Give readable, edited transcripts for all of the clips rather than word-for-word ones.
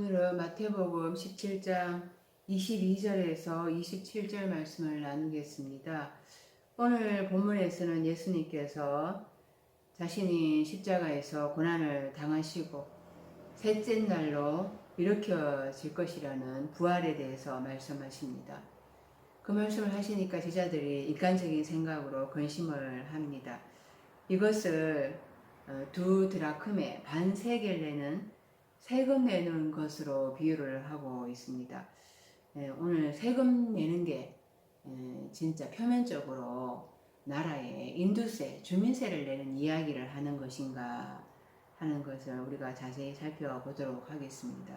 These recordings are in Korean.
오늘은 마태복음 17장 22절에서 27절 말씀을 나누겠습니다. 오늘 본문에서는 예수님께서 자신이 십자가에서 고난을 당하시고 셋째 날로 일으켜질 것이라는 부활에 대해서 말씀하십니다. 그 말씀을 하시니까 제자들이 인간적인 생각으로 근심을 합니다. 이것을 두 드라크메 반 세겔레는 세금 내는 것으로 비유를 하고 있습니다. 오늘 세금 내는 게 진짜 표면적으로 나라에 인두세, 주민세를 내는 이야기를 하는 것인가 하는 것을 우리가 자세히 살펴보도록 하겠습니다.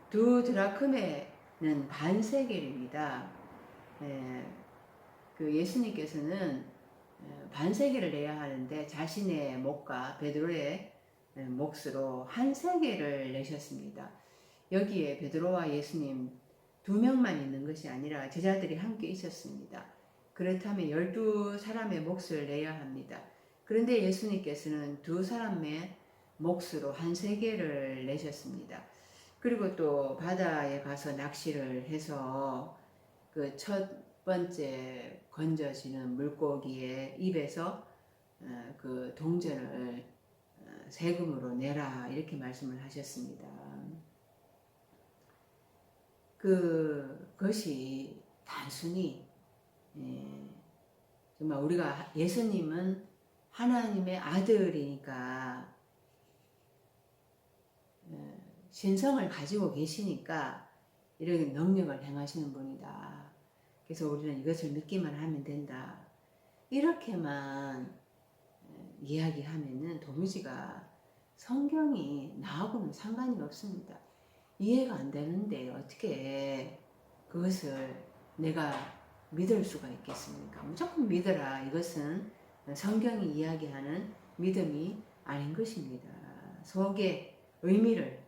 두 드라크메는 반 세겔입니다. 그 예수님께서는 반세겔을 내야 하는데 자신의 목과 베드로의 몫으로 한 세겔을 내셨습니다. 여기에 베드로와 예수님 두 명만 있는 것이 아니라 제자들이 함께 있었습니다. 그렇다면 12사람의 몫을 내야 합니다. 그런데 예수님께서는 두 사람의 몫으로 한 세겔을 내셨습니다. 그리고 또 바다에 가서 낚시를 해서 그 첫 번째 건져지는 물고기의 입에서 그 동전을 세금으로 내라 이렇게 말씀을 하셨습니다. 그것이 단순히 정말 우리가 예수님은 하나님의 아들이니까 신성을 가지고 계시니까 이런 능력을 행하시는 분이다. 그래서 우리는 이것을 믿기만 하면 된다. 이렇게만 이야기하면은 도무지가 성경이 나하고는 상관이 없습니다. 이해가 안 되는데 어떻게 그것을 내가 믿을 수가 있겠습니까? 무조건 믿어라. 이것은 성경이 이야기하는 믿음이 아닌 것입니다. 속의 의미를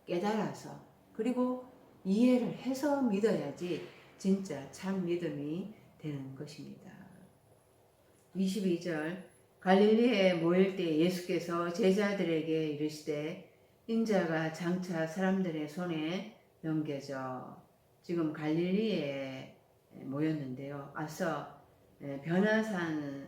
깨달아서 그리고 이해를 해서 믿어야지 진짜 참 믿음이 되는 것입니다. 22절 갈릴리에 모일 때 예수께서 제자들에게 이르시되 인자가 장차 사람들의 손에 넘겨져 지금 갈릴리에 모였는데요. 앞서 변화산에서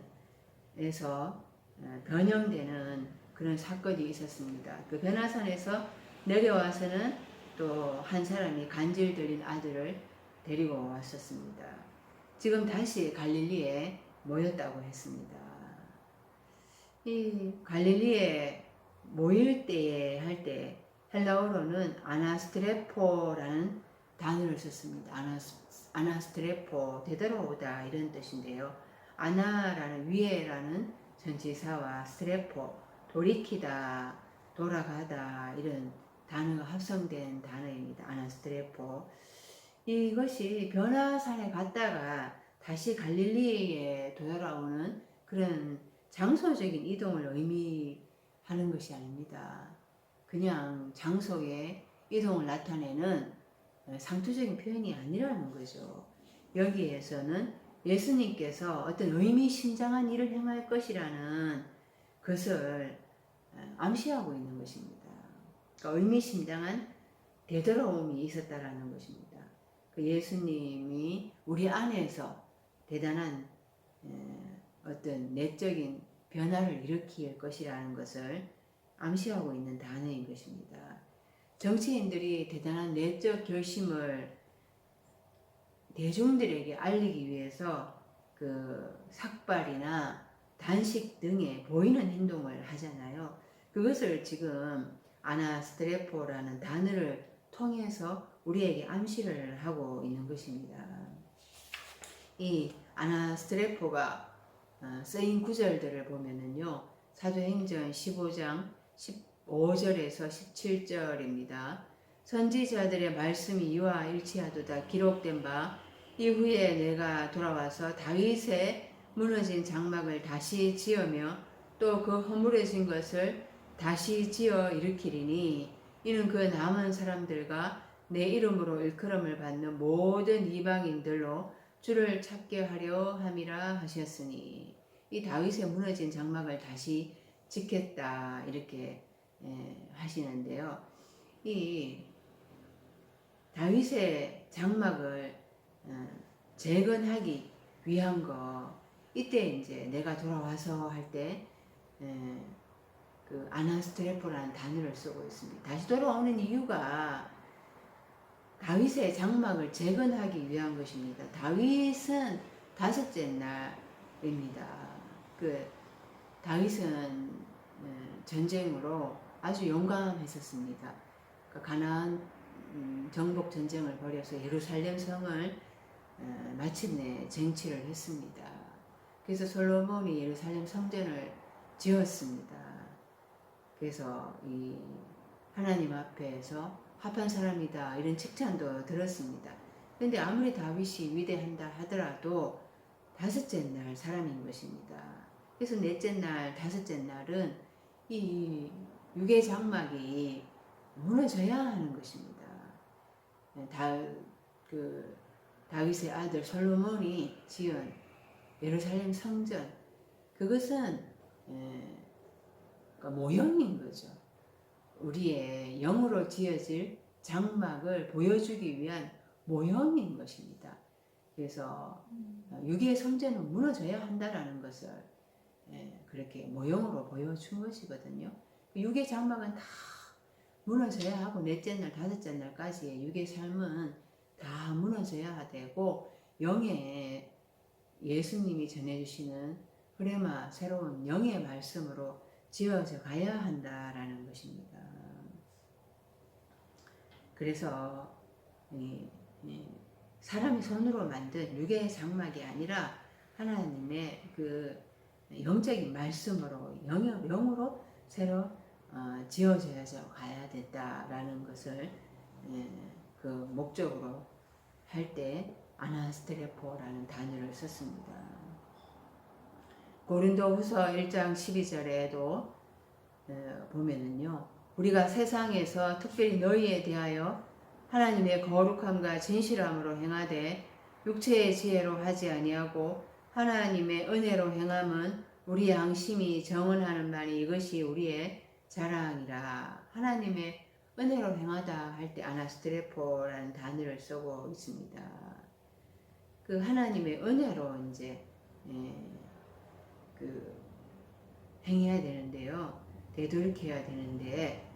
변형되는 그런 사건이 있었습니다. 그 변화산에서 내려와서는 또 한 사람이 간질 들린 아들을 데리고 왔었습니다. 지금 다시 갈릴리에 모였다고 했습니다. 이 갈릴리에 모일 때에 할 때 헬라어로는 아나스트레포라는 단어를 썼습니다. 아나스트레포 되돌아오다 이런 뜻인데요. 아나라는 위에라는 전치사와 스트레포 돌이키다 돌아가다 이런 단어가 합성된 단어입니다. 아나스트레포. 이것이 변화산에 갔다가 다시 갈릴리에 되돌아오는 그런 장소적인 이동을 의미하는 것이 아닙니다. 그냥 장소의 이동을 나타내는 상투적인 표현이 아니라는 거죠. 여기에서는 예수님께서 어떤 의미심장한 일을 행할 것이라는 것을 암시하고 있는 것입니다. 그러니까 의미심장한 되돌아옴이 있었다라는 것입니다. 그 예수님이 우리 안에서 대단한 어떤 내적인 변화를 일으킬 것이라는 것을 암시하고 있는 단어인 것입니다. 정치인들이 대단한 내적 결심을 대중들에게 알리기 위해서 그 삭발이나 단식 등의 보이는 행동을 하잖아요. 그것을 지금 아나스트레포라는 단어를 통해서 우리에게 암시를 하고 있는 것입니다. 이 아나스트레포가 쓰인 구절들을 보면은요, 사도행전 15장 15절에서 17절입니다. 선지자들의 말씀이 이와 일치하도다 기록된 바 이후에 내가 돌아와서 다윗의 무너진 장막을 다시 지으며 또 그 허물어진 것을 다시 지어 일으키리니 이는 그 남은 사람들과 내 이름으로 일컬음을 받는 모든 이방인들로 주를 찾게 하려 함이라 하셨으니 이 다윗의 무너진 장막을 다시 짓겠다 이렇게 하시는데요. 이 다윗의 장막을 재건하기 위한 거, 이때 이제 내가 돌아와서 할 때 그 아나스트레포라는 단어를 쓰고 있습니다. 다시 돌아오는 이유가 다윗의 장막을 재건하기 위한 것입니다. 다윗은 다섯째 날입니다. 그 다윗은 전쟁으로 아주 용감했었습니다. 그 가나안 정복 전쟁을 벌여서 예루살렘 성을 마침내 쟁취를 했습니다. 그래서 솔로몬이 예루살렘 성전을 지었습니다. 그래서 이 하나님 앞에서 합한 사람이다 이런 칭찬도 들었습니다. 그런데 아무리 다윗이 위대한다 하더라도 다섯째 날 사람인 것입니다. 그래서 넷째 날, 다섯째 날은 이 육의 장막이 무너져야 하는 것입니다. 다윗의 아들 솔로몬이 지은 예루살렘 성전, 그것은 그러니까 모형인 거죠. 우리의 영으로 지어질 장막을 보여주기 위한 모형인 것입니다. 그래서 육의 성전은 무너져야 한다라는 것을 그렇게 모형으로 보여준 것이거든요. 육의 장막은 다 무너져야 하고 넷째 날, 다섯째 날까지의 육의 삶은 다 무너져야 되고 영의 예수님이 전해주시는 그래마 새로운 영의 말씀으로 지어져 가야 한다라는 것입니다. 그래서 사람이 손으로 만든 육의 장막이 아니라 하나님의 그 영적인 말씀으로 영으로 새로 지어져야 가야 된다라는 것을 그 목적으로 할 때 아나스트레포라는 단어를 썼습니다. 고린도후서 1장 12절에도 보면은요, 우리가 세상에서 특별히 너희에 대하여 하나님의 거룩함과 진실함으로 행하되 육체의 지혜로 하지 아니하고 하나님의 은혜로 행함은 우리 양심이 정언하는 바니 이것이 우리의 자랑이라. 하나님의 은혜로 행하다 할 때 아나스트레포라는 단어를 쓰고 있습니다. 그 하나님의 은혜로 이제 그 행해야 되는데요, 되돌이켜야 되는데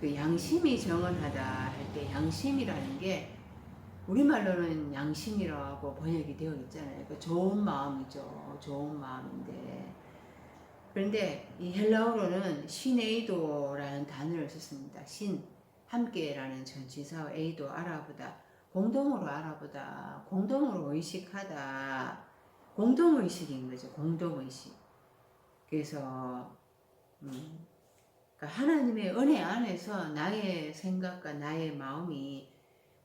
그 양심이 정언하다 할 때 양심이라는 게 우리말로는 양심이라고 번역이 되어 있잖아요. 그 좋은 마음이죠. 좋은 마음인데, 그런데 이 헬라어로는 시네이도라는 단어를 썼습니다. 신, 함께라는 전치사와 에이도, 알아보다, 공동으로 알아보다, 공동으로 의식하다, 공동의식인 거죠. 공동의식. 그래서 그러니까 하나님의 은혜 안에서 나의 생각과 나의 마음이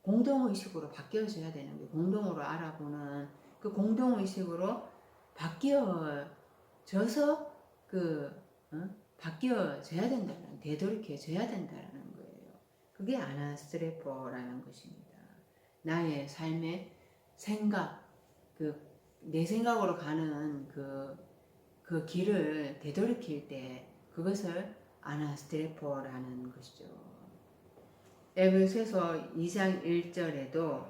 공동의식으로 바뀌어져야 되는 거예요. 공동으로 알아보는 그 공동의식으로 바뀌어져서 바뀌어져야 된다는, 되돌이켜져야 된다는 거예요. 그게 아나스트레포라는 것입니다. 나의 삶의 생각, 내 생각으로 가는 그 길을 되돌이킬 때 그것을 아나스트레포라는 것이죠. 에베소서 2장 1절에도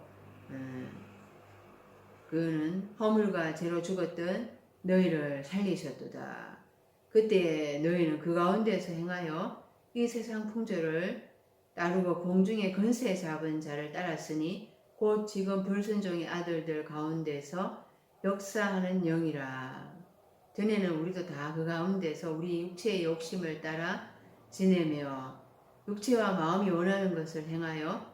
그는 허물과 죄로 죽었던 너희를 살리셨도다. 그때 너희는 그 가운데서 행하여 이 세상 풍조를 따르고 공중의 권세 잡은 자를 따랐으니 곧 지금 불순종의 아들들 가운데서 역사하는 영이라. 전에는 우리도 다 그 가운데서 우리 육체의 욕심을 따라 지내며 육체와 마음이 원하는 것을 행하여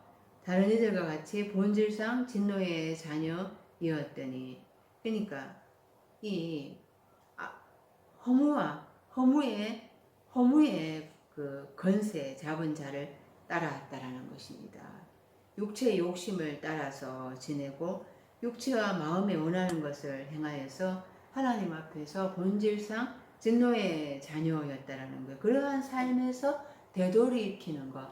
다른 이들과 같이 본질상 진노의 자녀이었더니. 그러니까 이 허무의 그 권세 잡은 자를 따라왔다라는 것입니다. 육체의 욕심을 따라서 지내고 육체와 마음에 원하는 것을 행하여서 하나님 앞에서 본질상 진노의 자녀였다라는 거예요. 그러한 삶에서 되돌이키는 것,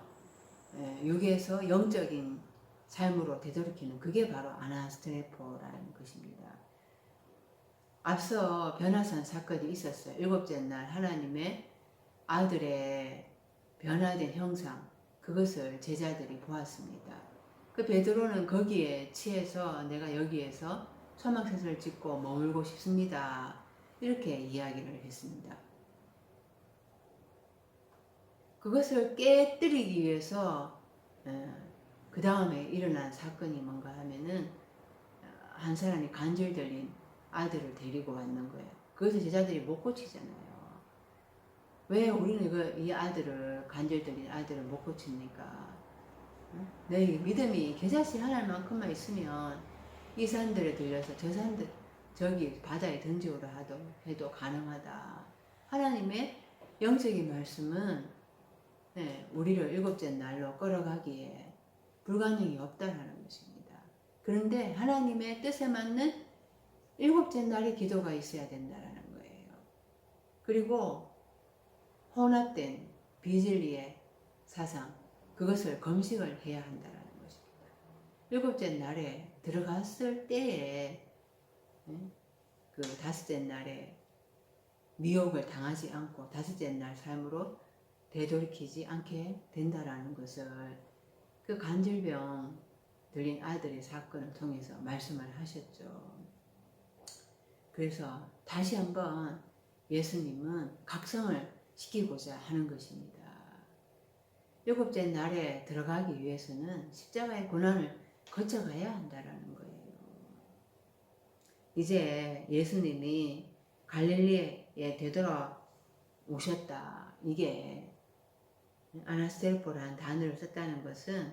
육에서 영적인 삶으로 되돌이키는, 그게 바로 아나스트레포라는 것입니다. 앞서 변화산 사건이 있었어요. 일곱째 날 하나님의 아들의 변화된 형상, 그것을 제자들이 보았습니다. 그 베드로는 거기에 취해서 내가 여기에서 소망새를 짓고 머물고 싶습니다. 이렇게 이야기를 했습니다. 그것을 깨뜨리기 위해서 그 다음에 일어난 사건이 뭔가 하면은 한 사람이 관절 들린 아들을 데리고 왔는 거예요. 그것을 제자들이 못 고치잖아요. 왜 우리는 이 아들을, 관절 들린 아들을 못 고칩니까? 너희 믿음이 겨자씨 하나만큼만 있으면 이 산들에 들려서 저 산들 저기 바다에 던지오라 해도 가능하다. 하나님의 영적인 말씀은 우리를 일곱째 날로 끌어가기에 불가능이 없다라는 것입니다. 그런데 하나님의 뜻에 맞는 일곱째 날의 기도가 있어야 된다라는 거예요. 그리고 혼합된 비진리의 사상, 그것을 검식을 해야 한다는 것입니다. 일곱째 날에 들어갔을 때에 그 다섯째 날에 미혹을 당하지 않고 다섯째 날 삶으로 되돌이키지 않게 된다라는 것을 그 관절병 들린 아들의 사건을 통해서 말씀을 하셨죠. 그래서 다시 한번 예수님은 각성을 시키고자 하는 것입니다. 일곱째 날에 들어가기 위해서는 십자가의 고난을 거쳐가야 한다는 거예요. 이제 예수님이 갈릴리에 되돌아오셨다. 이게 아나스텔포라는 단어를 썼다는 것은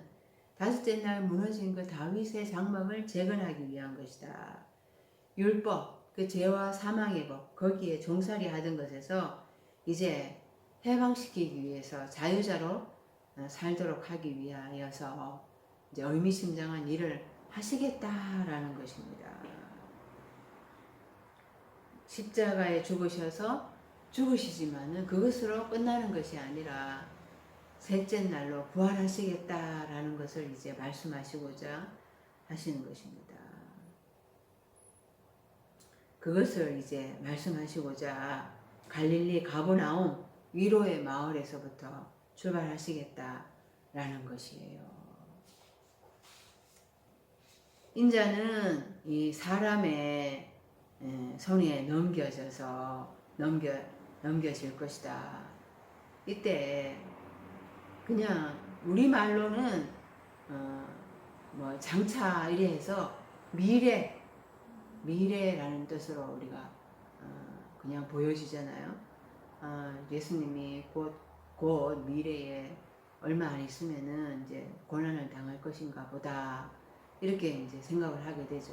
다섯째 날 무너진 그 다윗의 장막을 재건하기 위한 것이다. 율법, 그 죄와 사망의 법, 거기에 종살이 하던 것에서 이제 해방시키기 위해서 자유자로 살도록 하기 위하여서 이제 의미심장한 일을 하시겠다라는 것입니다. 십자가에 죽으셔서 죽으시지만은 그것으로 끝나는 것이 아니라 셋째 날로 부활하시겠다라는 것을 이제 말씀하시고자 하시는 것입니다. 그것을 이제 말씀하시고자 갈릴리 가버나움 위로의 마을에서부터 출발하시겠다라는 것이에요. 인자는 이 사람의 손에 넘겨질 것이다. 이때 그냥 우리말로는 뭐 장차 이래 해서 미래라는 뜻으로 우리가 그냥 보여지잖아요. 예수님이 곧 미래에 얼마 안 있으면은 이제 고난을 당할 것인가 보다 이렇게 이제 생각을 하게 되죠.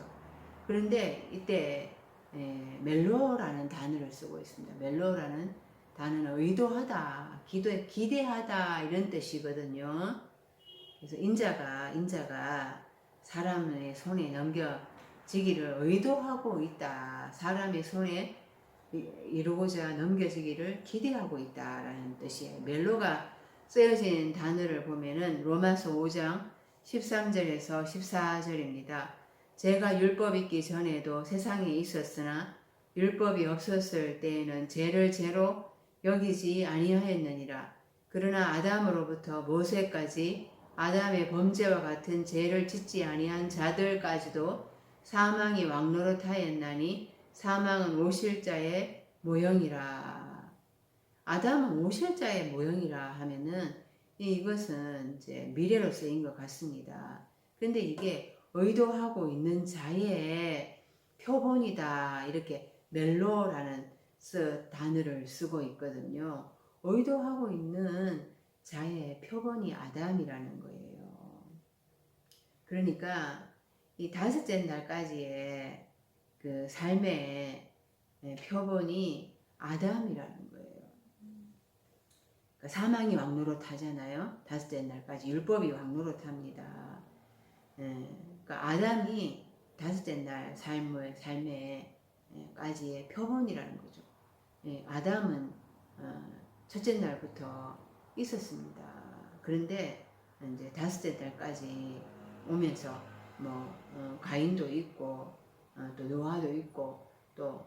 그런데 이때 멜로라는 단어를 쓰고 있습니다. 멜로라는 단어는 의도하다, 기대하다 이런 뜻이거든요. 그래서 인자가 사람의 손에 넘겨지기를 의도하고 있다. 사람의 손에 이루고자 넘겨지기를 기대하고 있다라는 뜻이에요. 멜로가 쓰여진 단어를 보면은 로마서 5장 13절에서 14절입니다. 제가 율법 있기 전에도 세상에 있었으나 율법이 없었을 때에는 죄를 죄로 여기지 아니하였느니라. 그러나 아담으로부터 모세까지 아담의 범죄와 같은 죄를 짓지 아니한 자들까지도 사망이 왕노릇하였나니 사망은 오실 자의 모형이라. 아담은 오실 자의 모형이라 하면은 이것은 이제 미래로 쓰인 것 같습니다. 그런데 이게 의도하고 있는 자의 표본이다. 이렇게 멜로라는 단어를 쓰고 있거든요. 의도하고 있는 자의 표본이 아담이라는 거예요. 그러니까 이 다섯째 날까지의 그 삶의 표본이 아담이라는 거예요. 그러니까 사망이 왕노릇하잖아요. 다섯째 날까지 율법이 왕노릇합니다. 그러니까 아담이 다섯째 날 삶에까지의 표본이라는 거죠. 아담은 첫째 날부터 있었습니다. 그런데 이제 다섯째 날까지 오면서 뭐 가인도 있고 또 노아도 있고 또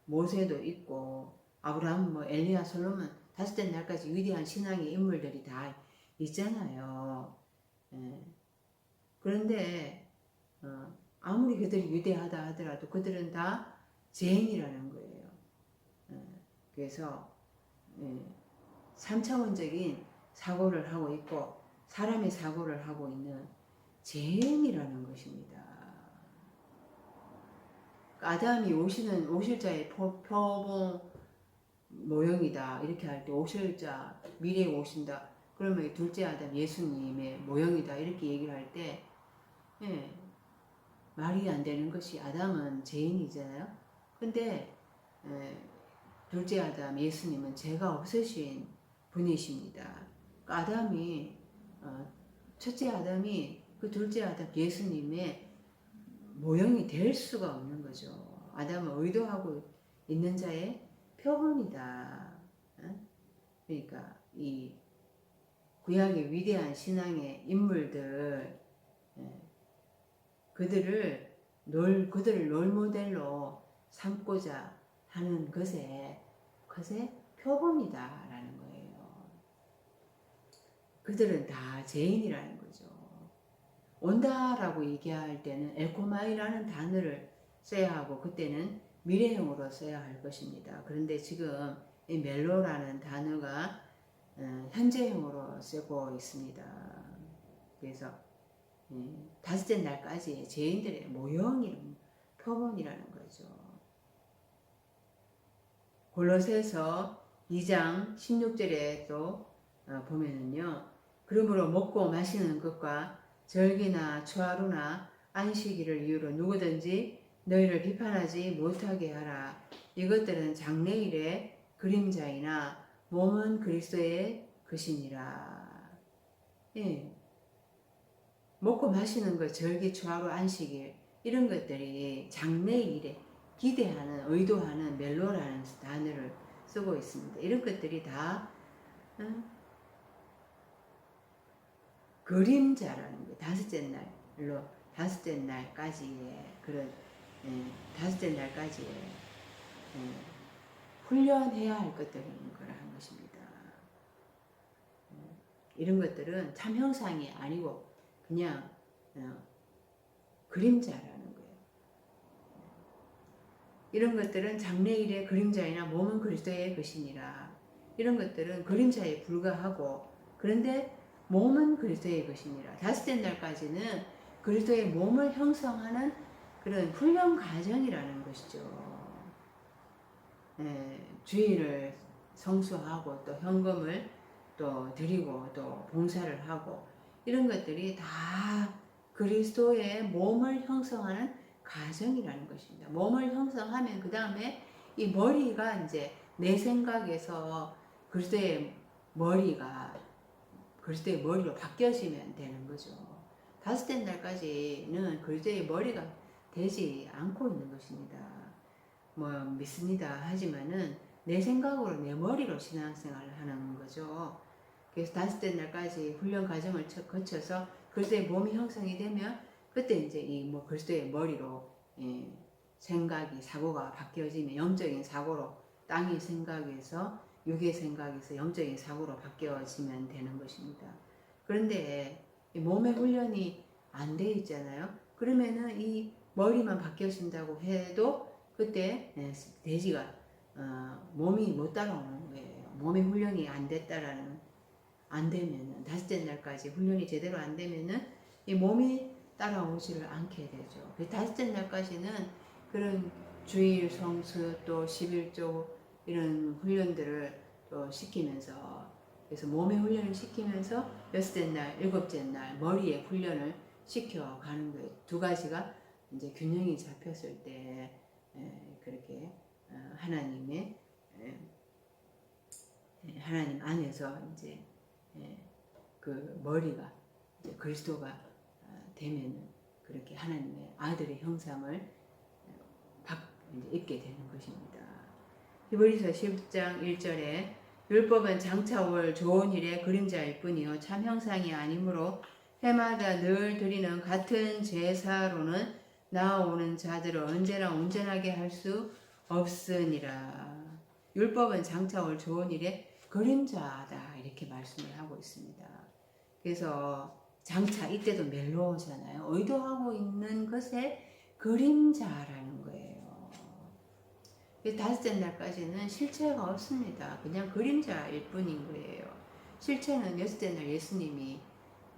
모세도 있고 아브라함, 뭐 엘리야, 솔로몬 다섯째 날까지 위대한 신앙의 인물들이 다 있잖아요. 예. 그런데 아무리 그들이 위대하다 하더라도 그들은 다 죄인이라는 거예요. 예. 그래서 예. 3차원적인 사고를 하고 있고 사람의 사고를 하고 있는 죄인이라는 것입니다. 아담이 오실 자의 표본 모형이다 이렇게 할 때 오실 자 미래에 오신다 그러면 둘째 아담 예수님의 모형이다 이렇게 얘기를 할 때 예, 말이 안 되는 것이 아담은 죄인이잖아요. 근데 둘째 아담 예수님은 죄가 없으신 분이십니다. 아담이 첫째 아담이 그 둘째 아담 예수님의 모형이 될 수가 없는 거죠. 아담은 의도하고 있는 자의 표본이다. 그러니까 이 구약의 위대한 신앙의 인물들 그들을 롤모델로 삼고자 하는 것의 표본이다라는 거예요. 그들은 다 죄인이라는 거죠. 온다라고 얘기할 때는 엘코마이라는 단어를 써야 하고 그때는 미래형으로 써야 할 것입니다. 그런데 지금 이 멜로라는 단어가 현재형으로 쓰고 있습니다. 그래서 다섯째 날까지 죄인들의 모형이 표본이라는 거죠. 골로새서 2장 16절에 또 보면은요. 그러므로 먹고 마시는 것과 절기나 추하루나 안식일을 이유로 누구든지 너희를 비판하지 못하게 하라. 이것들은 장래일의 그림자이나 몸은 그리스도의 것이니라. 예. 먹고 마시는 것, 절기, 추하루, 안식일 이런 것들이 장래일에 기대하는, 의도하는 멜로라는 단어를 쓰고 있습니다. 이런 것들이 다 그림자라는 거예요. 다섯째 날까지의 그런 다섯째 날까지의 훈련해야 할 것들인 거라는 것입니다. 이런 것들은 참 형상이 아니고 그냥 그림자라는 거예요. 이런 것들은 장래일의 그림자이나 몸은 그리스도의 것이니라. 이런 것들은 그림자에 불과하고 그런데 몸은 그리스도의 것이니라. 다섯째 날까지는 그리스도의 몸을 형성하는 그런 훈련 과정이라는 것이죠. 주일을 성수하고 또 현금을 또 드리고 또 봉사를 하고 이런 것들이 다 그리스도의 몸을 형성하는 과정이라는 것입니다. 몸을 형성하면 그 다음에 이 머리가 이제 내 생각에서 그리스도의 머리로 바뀌어지면 되는 거죠. 다섯째 날까지는 그리스도의 머리가 되지 않고 있는 것입니다. 뭐 믿습니다 하지만은 내 생각으로 내 머리로 신앙생활을 하는 거죠. 그래서 다섯째 날까지 훈련 과정을 거쳐서 그리스도의 몸이 형성이 되면 그때 이제 이 그리스도의 머리로 생각이 사고가 바뀌어지면 영적인 사고로 땅의 생각에서 육의 생각에서 영적인 사고로 바뀌어지면 되는 것입니다. 그런데 이 몸의 훈련이 안 돼 있잖아요. 그러면은 이 머리만 바뀌어진다고 해도 그때 돼지가 몸이 못 따라오는 거예요. 몸의 훈련이 안 되면은 다섯째 날까지 훈련이 제대로 안 되면은 이 몸이 따라오지를 않게 되죠. 그래서 다섯째 날까지는 그런 주일 성수 또 11조 이런 훈련들을 또 시키면서 그래서 몸의 훈련을 시키면서 여섯째 날, 일곱째 날 머리의 훈련을 시켜가는 거예요. 두 가지가 이제 균형이 잡혔을 때 그렇게 하나님 안에서 이제 그 머리가 이제 그리스도가 되면 그렇게 하나님의 아들의 형상을 이제 입게 되는 것입니다. 히브리서 10장 1절에 율법은 장차 올 좋은 일의 그림자일 뿐이요 참 형상이 아니므로 해마다 늘 드리는 같은 제사로는 나아오는 자들을 언제나 온전하게 할 수 없으니라. 율법은 장차 올 좋은 일의 그림자다 이렇게 말씀을 하고 있습니다. 그래서 장차 이때도 멜로우잖아요. 의도하고 있는 것의 그림자라는 거예요. 다섯째 날까지는 실체가 없습니다. 그냥 그림자일 뿐인 거예요. 실체는 여섯째 날 예수님이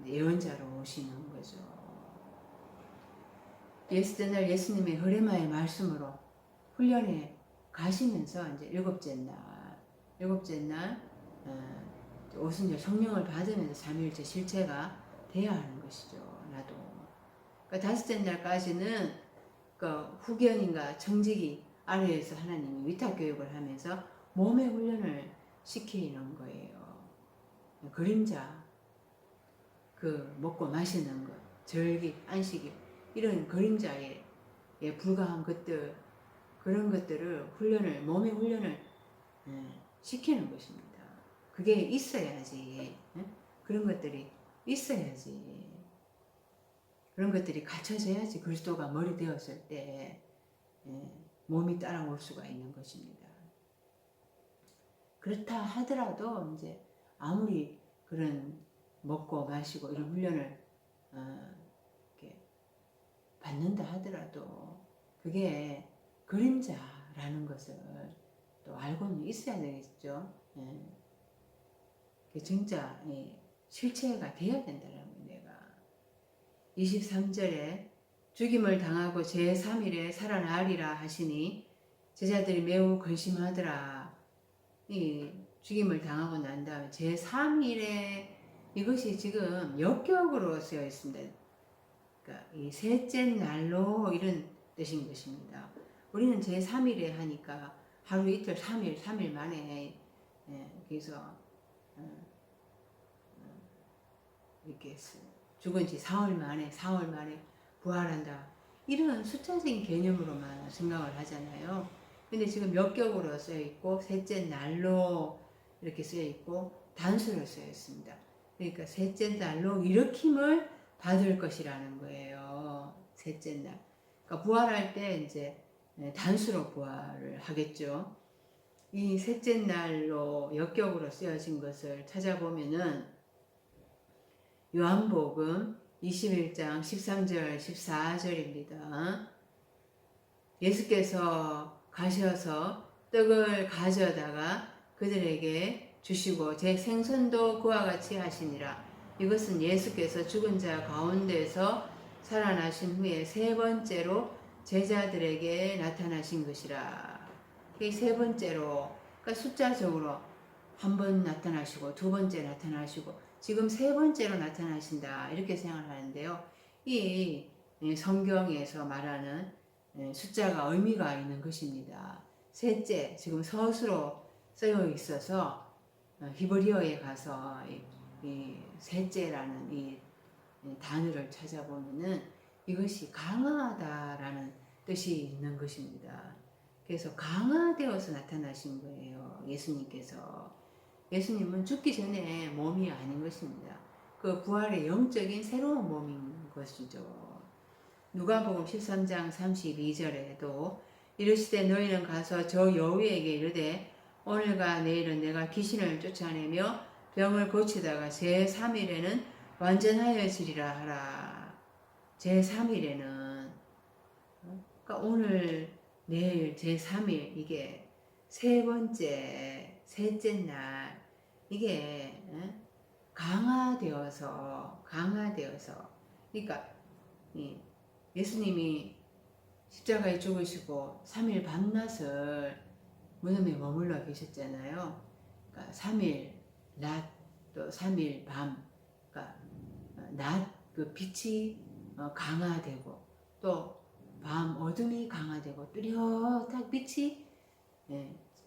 예언자로 오시는 거죠. 여섯째 날 예수님의 흐레마의 말씀으로 훈련에 가시면서 이제 일곱째 날 오순절 성령을 받으면서 삼위일체 실체가 돼야 하는 것이죠. 나도. 그러니까 다섯째 날까지는 그 후견인과 청지기 아래에서 하나님이 위탁 교육을 하면서 몸의 훈련을 시키는 거예요. 그림자, 그 먹고 마시는 것, 절기, 안식일 이런 그림자에 불과한 것들, 그런 것들을 훈련을, 몸의 훈련을 시키는 것입니다. 그게 있어야지. 그런 것들이 있어야지. 그런 것들이 갖춰져야지 그리스도가 머리 되었을 때 몸이 따라올 수가 있는 것입니다. 그렇다 하더라도 이제 아무리 그런 먹고 마시고 이런 훈련을 이렇게 받는다 하더라도 그게 그림자라는 것을 또 알고는 있어야 되겠죠. 진짜 실체가 돼야 된다는 거예요. 내가 23절에 죽임을 당하고 제3일에 살아나리라 하시니 제자들이 매우 근심하더라. 이 죽임을 당하고 난 다음에 제3일에 이것이 지금 역격으로 쓰여 있습니다. 그러니까 이 셋째 날로 이런 뜻인 것입니다. 우리는 제3일에 하니까 하루 이틀 3일 만에 그래서 이렇게 죽은 지 사흘 만에 부활한다. 이런 숫자적인 개념으로만 생각을 하잖아요. 근데 지금 역격으로 쓰여 있고 셋째 날로 이렇게 쓰여 있고 단수로 쓰여 있습니다. 그러니까 셋째 날로 일으킴을 받을 것이라는 거예요. 셋째 날. 그러니까 부활할 때 이제 단수로 부활을 하겠죠. 이 셋째 날로 역격으로 쓰여진 것을 찾아보면은 요한복음 21장 13절 14절입니다. 예수께서 가셔서 떡을 가져다가 그들에게 주시고 제 생선도 그와 같이 하시니라. 이것은 예수께서 죽은 자 가운데서 살아나신 후에 세 번째로 제자들에게 나타나신 것이라. 이 세 번째로, 그러니까 숫자적으로 한 번 나타나시고 두 번째 나타나시고 지금 세 번째로 나타나신다 이렇게 생각을 하는데요. 이 성경에서 말하는 숫자가 의미가 있는 것입니다. 셋째, 지금 서술로 쓰여 있어서 히브리어에 가서 이 셋째라는 이 단어를 찾아보면은 이것이 강하다라는 뜻이 있는 것입니다. 그래서 강화되어서 나타나신 거예요. 예수님께서. 예수님은 죽기 전에 몸이 아닌 것입니다. 그 부활의 영적인 새로운 몸인 것이죠. 누가복음 13장 32절에도 이르시되 너희는 가서 저 여우에게 이르되 오늘과 내일은 내가 귀신을 쫓아내며 병을 고치다가 제3일에는 완전하여지리라 하라. 제3일에는 그러니까 오늘 내일 제3일 이게 세 번째 셋째 날 이게 강화되어서 그러니까 예수님이 십자가에 죽으시고 3일 밤낮을 무덤에 머물러 계셨잖아요. 그러니까 3일 낮 또 3일 밤 그러니까 낮 그 빛이 강화되고 또 밤 어둠이 강화되고 뚜렷하게 빛이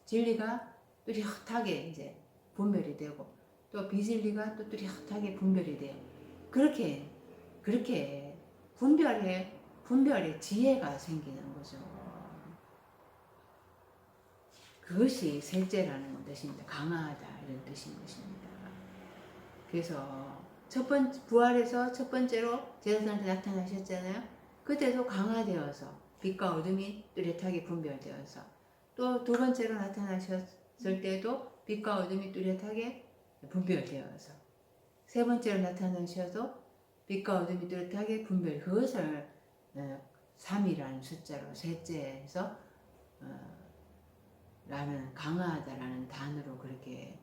진리가 뚜렷하게 이제 분별이 되고 또 비진리가 또 뚜렷하게 분별이 돼요. 그렇게 분별의 지혜가 생기는 거죠. 그것이 셋째라는 뜻입니다. 강하다 이런 뜻인 것입니다. 그래서 부활에서 첫 번째로 제자들한테 나타나셨잖아요. 그때도 강화되어서 빛과 어둠이 뚜렷하게 분별되어서 또 두 번째로 나타나셨을 때도 빛과 어둠이 뚜렷하게 분별되어서 세 번째로 나타나셔도 빛과 어둠이 뚜렷하게 분별, 그것을 3이라는 숫자로 셋째에서 라는 강하다라는 단어로 그렇게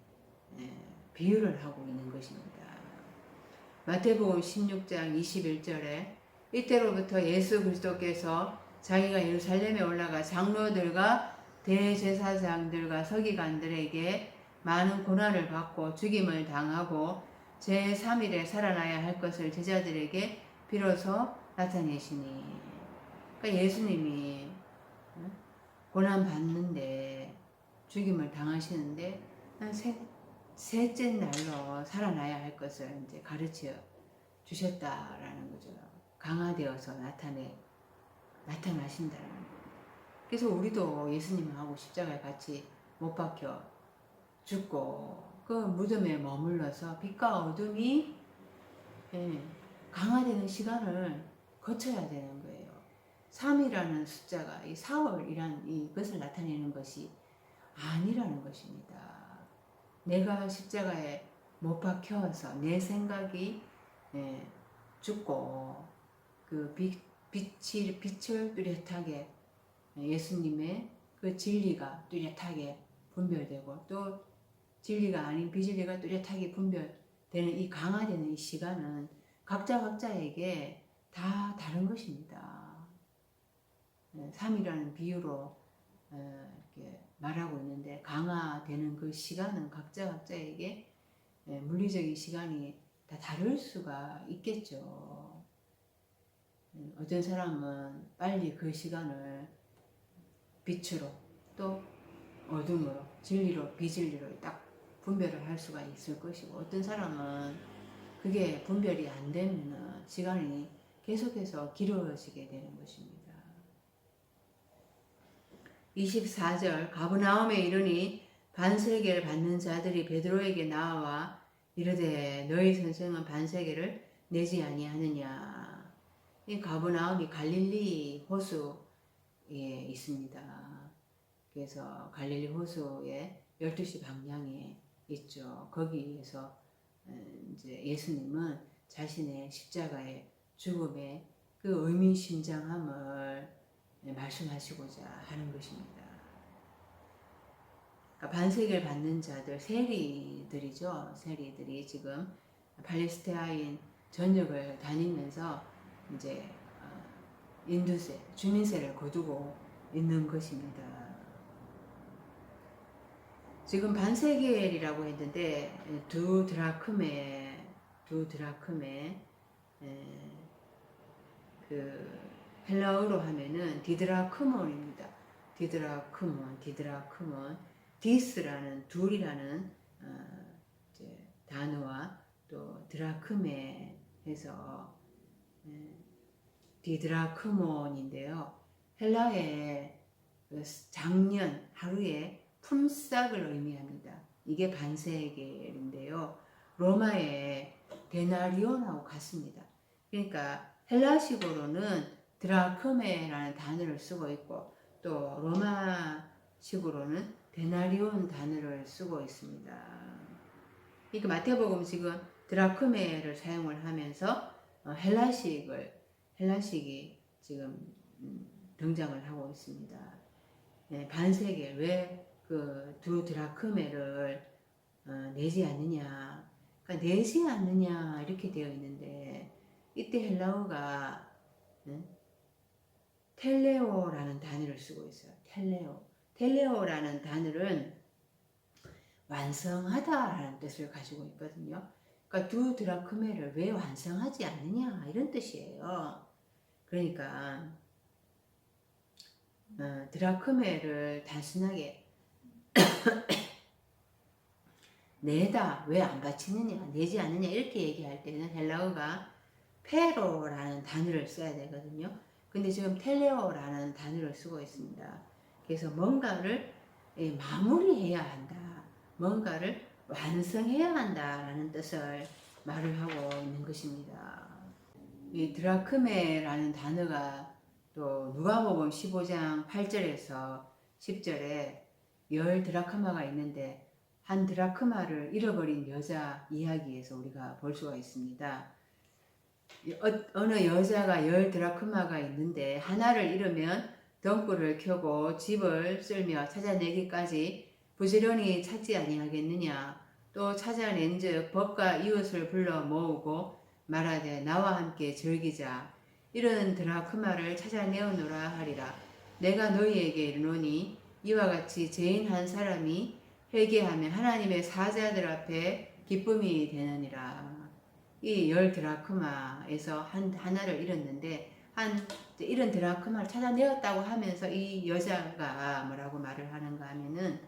비유를 하고 있는 것입니다. 마태복음 16장 21절에 이때로부터 예수 그리스도께서 자기가 예루살렘에 올라가 장로들과 대제사장들과 서기관들에게 많은 고난을 받고 죽임을 당하고 제3일에 살아나야 할 것을 제자들에게 비로소 나타내시니, 그러니까 예수님이 고난 받는데 죽임을 당하시는데 셋째 날로 살아나야 할 것을 이제 가르쳐 주셨다라는 거죠. 강화되어서 나타나신다라는 거예요. 그래서 우리도 예수님하고 십자가에 같이 못 박혀 죽고 그 무덤에 머물러서 빛과 어둠이 강화되는 시간을 거쳐야 되는 거예요. 3이라는 숫자가 이 사월이란 이것을 나타내는 것이 아니라는 것입니다. 내가 십자가에 못 박혀서 내 생각이 죽고 그 빛을 뚜렷하게 예수님의 그 진리가 뚜렷하게 분별되고 또 진리가 아닌 비진리가 뚜렷하게 분별되는 이 강화되는 이 시간은 각자에게 다 다른 것입니다. 3이라는 비유로 이렇게 말하고 있는데 강화되는 그 시간은 각자에게 물리적인 시간이 다 다를 수가 있겠죠. 어떤 사람은 빨리 그 시간을 빛으로 또 어둠으로 진리로 비진리로 딱 분별을 할 수가 있을 것이고 어떤 사람은 그게 분별이 안 되면 시간이 계속해서 길어지게 되는 것입니다. 24절 가버나움에 이르니 반세계를 받는 자들이 베드로에게 나와 이르되 너희 선생은 반세계를 내지 아니하느냐. 이 가버나움이 갈릴리 호수에 있습니다. 그래서 갈릴리 호수의 12시 방향에 있죠. 거기에서 이제 예수님은 자신의 십자가의 죽음의 그 의미심장함을 말씀하시고자 하는 것입니다. 그러니까 반세계를 받는 자들, 세리들이죠. 세리들이 지금 팔레스타인 전역을 다니면서 이제 인두세, 주민세를 거두고 있는 것입니다. 지금 반세겔이라고 했는데 두 드라크메 그 헬라어로 하면은 디드라크몬입니다. 디드라크몬. 디스라는 둘이라는 이제 단어와 또 드라크메 해서 디드라크몬인데요. 헬라의 작년 하루의 품삯을 의미합니다. 이게 반세겔인데요. 로마의 데나리온하고 같습니다. 그러니까 헬라식으로는 드라크메라는 단어를 쓰고 있고 또 로마식으로는 데나리온 단어를 쓰고 있습니다. 그러니까 마태복음 지금 드라크메를 사용을 하면서 헬라식이 지금 등장을 하고 있습니다. 반세겔 왜 그 두 드라크메를 내지 않느냐, 그러니까 내지 않느냐 이렇게 되어 있는데 이때 헬라어가 텔레오라는 단어를 쓰고 있어요. 텔레오라는 단어는 완성하다라는 뜻을 가지고 있거든요. 그러니까 두 드라크메를 왜 완성하지 않느냐 이런 뜻이에요. 그러니까 드라크메를 단순하게 내다 왜 안 바치느냐 내지 않느냐 이렇게 얘기할 때는 헬라어가 페로라는 단어를 써야 되거든요. 근데 지금 텔레오라는 단어를 쓰고 있습니다. 그래서 뭔가를 마무리해야 한다, 뭔가를 완성해야 한다라는 뜻을 말을 하고 있는 것입니다. 이 드라크메라는 단어가 또 누가복음 15장 8절에서 10절에 10 드라크마가 있는데 한 드라크마를 잃어버린 여자 이야기에서 우리가 볼 수가 있습니다. 어느 여자가 10 드라크마가 있는데 하나를 잃으면 등불을 켜고 집을 쓸며 찾아내기까지 부지런히 찾지 아니하겠느냐. 또 찾아낸즉 법과 이웃을 불러 모으고 말하되 나와 함께 즐기자. 이런 드라크마를 찾아내오노라 하리라. 내가 너희에게 이르노니 이와 같이 죄인 한 사람이 회개하면 하나님의 사자들 앞에 기쁨이 되느니라. 이 10 드라크마에서 하나를 잃었는데 이런 드라크마를 찾아내었다고 하면서 이 여자가 뭐라고 말을 하는가 하면은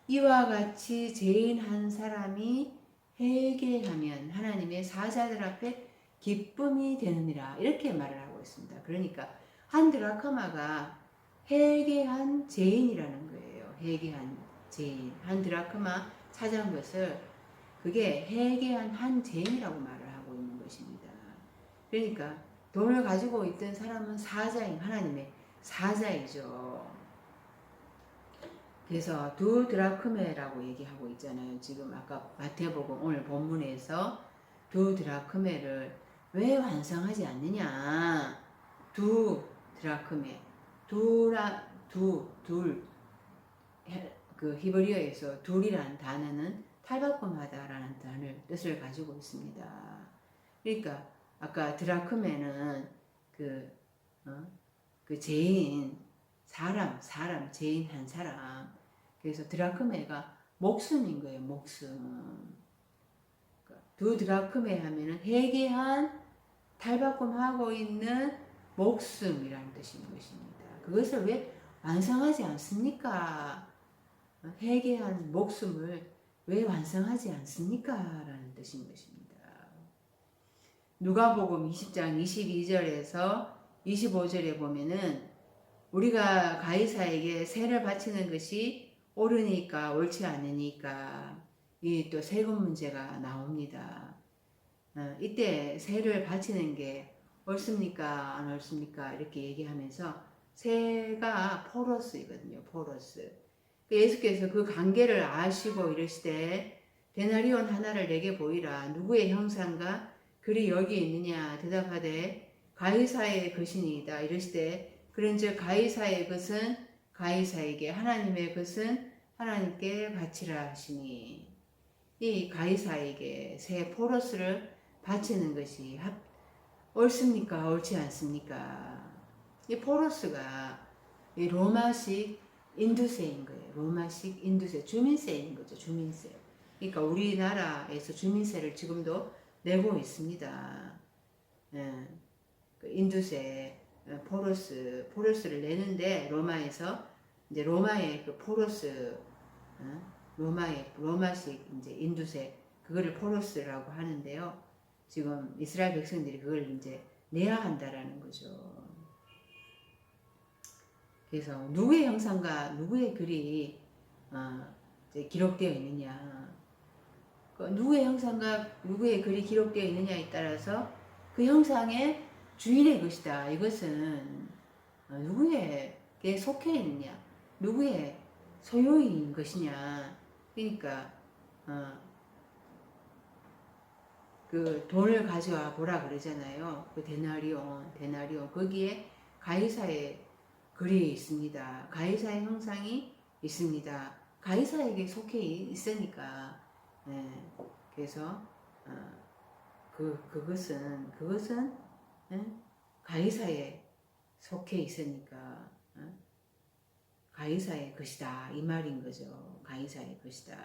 이와 같이 죄인 한 사람이 회개하면 하나님의 사자들 앞에 기쁨이 되느니라 이렇게 말을 하고 있습니다. 그러니까 한 드라크마가 회개한 죄인이라는 거예요. 회개한 죄인. 한 드라크마 찾아온 것을 그게 회개한 한 죄인이라고 말을 하고 있는 것입니다. 그러니까 돈을 가지고 있던 사람은 사자인 하나님의 사자이죠. 그래서 2 드라크메라고 얘기하고 있잖아요. 지금 아까 마태복음 오늘 본문에서 2 드라크메를 왜 완성하지 않느냐. 2 드라크메. 둘, 그 히브리어에서 둘이란 단어는 탈바꿈하다라는 단어를 뜻을 가지고 있습니다. 그러니까 아까 드라크메는 그 죄인 사람 죄인 한 사람. 그래서 드라크메가 목숨인 거예요. 목숨. 2 드라크메 하면은 회개한 탈바꿈하고 있는 목숨이라는 뜻인 것입니다. 그것을 왜 완성하지 않습니까? 회개한 목숨을 왜 완성하지 않습니까? 라는 뜻인 것입니다. 누가복음 20장 22절에서 25절에 보면은 우리가 가이사에게 세를 바치는 것이 옳으니까 옳지 않으니까 이 또 세금 문제가 나옵니다. 이때 세를 바치는 게 옳습니까? 안 옳습니까? 이렇게 얘기하면서 세가 포로스이거든요. 포로스. 예수께서 그 관계를 아시고 이르시되 데나리온 하나를 내게 보이라. 누구의 형상과 글이 여기 있느냐 대답하되 가이사의 것이니이다. 이르시되 그런즉 가이사의 것은 가이사에게 하나님의 것은 하나님께 바치라 하시니 이 가이사에게 세 포로스를 바치는 것이 옳습니까? 옳지 않습니까? 이 포로스가 이 로마식 인두세인 거예요. 로마식 인두세, 주민세인 거죠. 주민세. 그러니까 우리나라에서 주민세를 지금도 내고 있습니다. 예, 그 인두세, 포로스를 내는데 로마에서 이제 로마의 그 포로스, 로마식 이제 인두세 그거를 포로스라고 하는데요. 지금 이스라엘 백성들이 그걸 이제 내야 한다라는 거죠. 그래서 누구의 형상과 누구의 글이 이제 기록되어 있느냐, 누구의 형상과 누구의 글이 기록되어 있느냐에 따라서 그 형상의 주인의 것이다. 이것은 누구에게 속해 있느냐, 누구의 소유인 것이냐. 그러니까 그 돈을 가져와 보라 그러잖아요. 그 데나리온 거기에 가이사의 글이 있습니다. 가이사의 형상이 있습니다. 가이사에게 속해 있으니까. 네. 그래서 그것은 가이사에 속해 있으니까 가이사의 것이다 이 말인 거죠. 가이사의 것이다.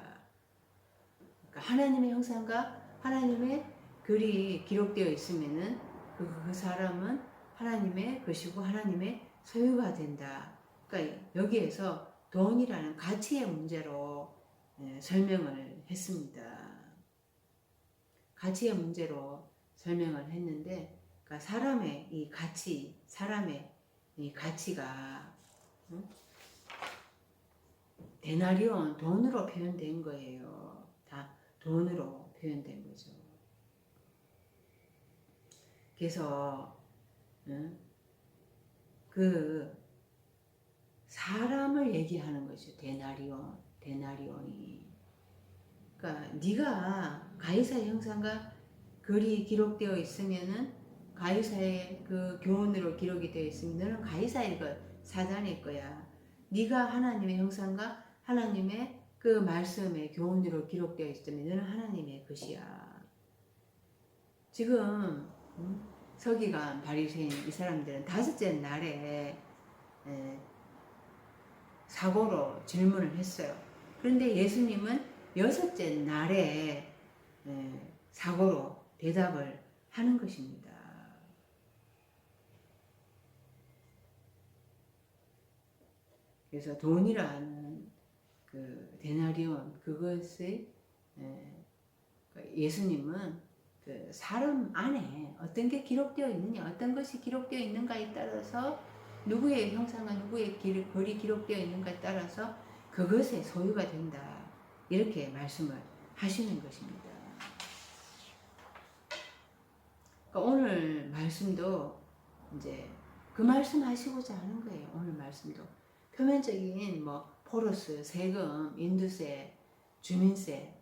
그러니까 하나님의 형상과 하나님의 글이 기록되어 있으면은 그 사람은 하나님의 것이고 하나님의 소유가 된다. 그러니까 여기에서 돈이라는 가치의 문제로 설명을 했습니다. 가치의 문제로 설명을 했는데, 그러니까 사람의 이 가치가 데나리온 돈으로 표현된 거예요. 다 돈으로 표현된 거죠. 그래서 그 사람을 얘기하는 것이죠. 데나리온이 그러니까 네가 가이사의 형상과 글이 기록되어 있으면은 가이사의 그 교훈으로 기록이 되어 있으면 너는 가이사의 것 사단일 거야. 네가 하나님의 형상과 하나님의 그 말씀의 교훈으로 기록되어 있으면 너는 하나님의 것이야. 지금 서기관, 바리새인 이 사람들은 다섯째 날에 사고로 질문을 했어요. 그런데 예수님은 여섯째 날에 사고로 대답을 하는 것입니다. 그래서 돈이라는 그 데나리온 그것의 예수님은 그 사람 안에 어떤 게 기록되어 있느냐, 어떤 것이 기록되어 있는가에 따라서 누구의 형상과 누구의 글이 기록되어 있는가에 따라서 그것의 소유가 된다. 이렇게 말씀을 하시는 것입니다. 그러니까 오늘 말씀도 이제 그 말씀 하시고자 하는 거예요. 오늘 말씀도 표면적인 뭐 포로스, 세금, 인두세, 주민세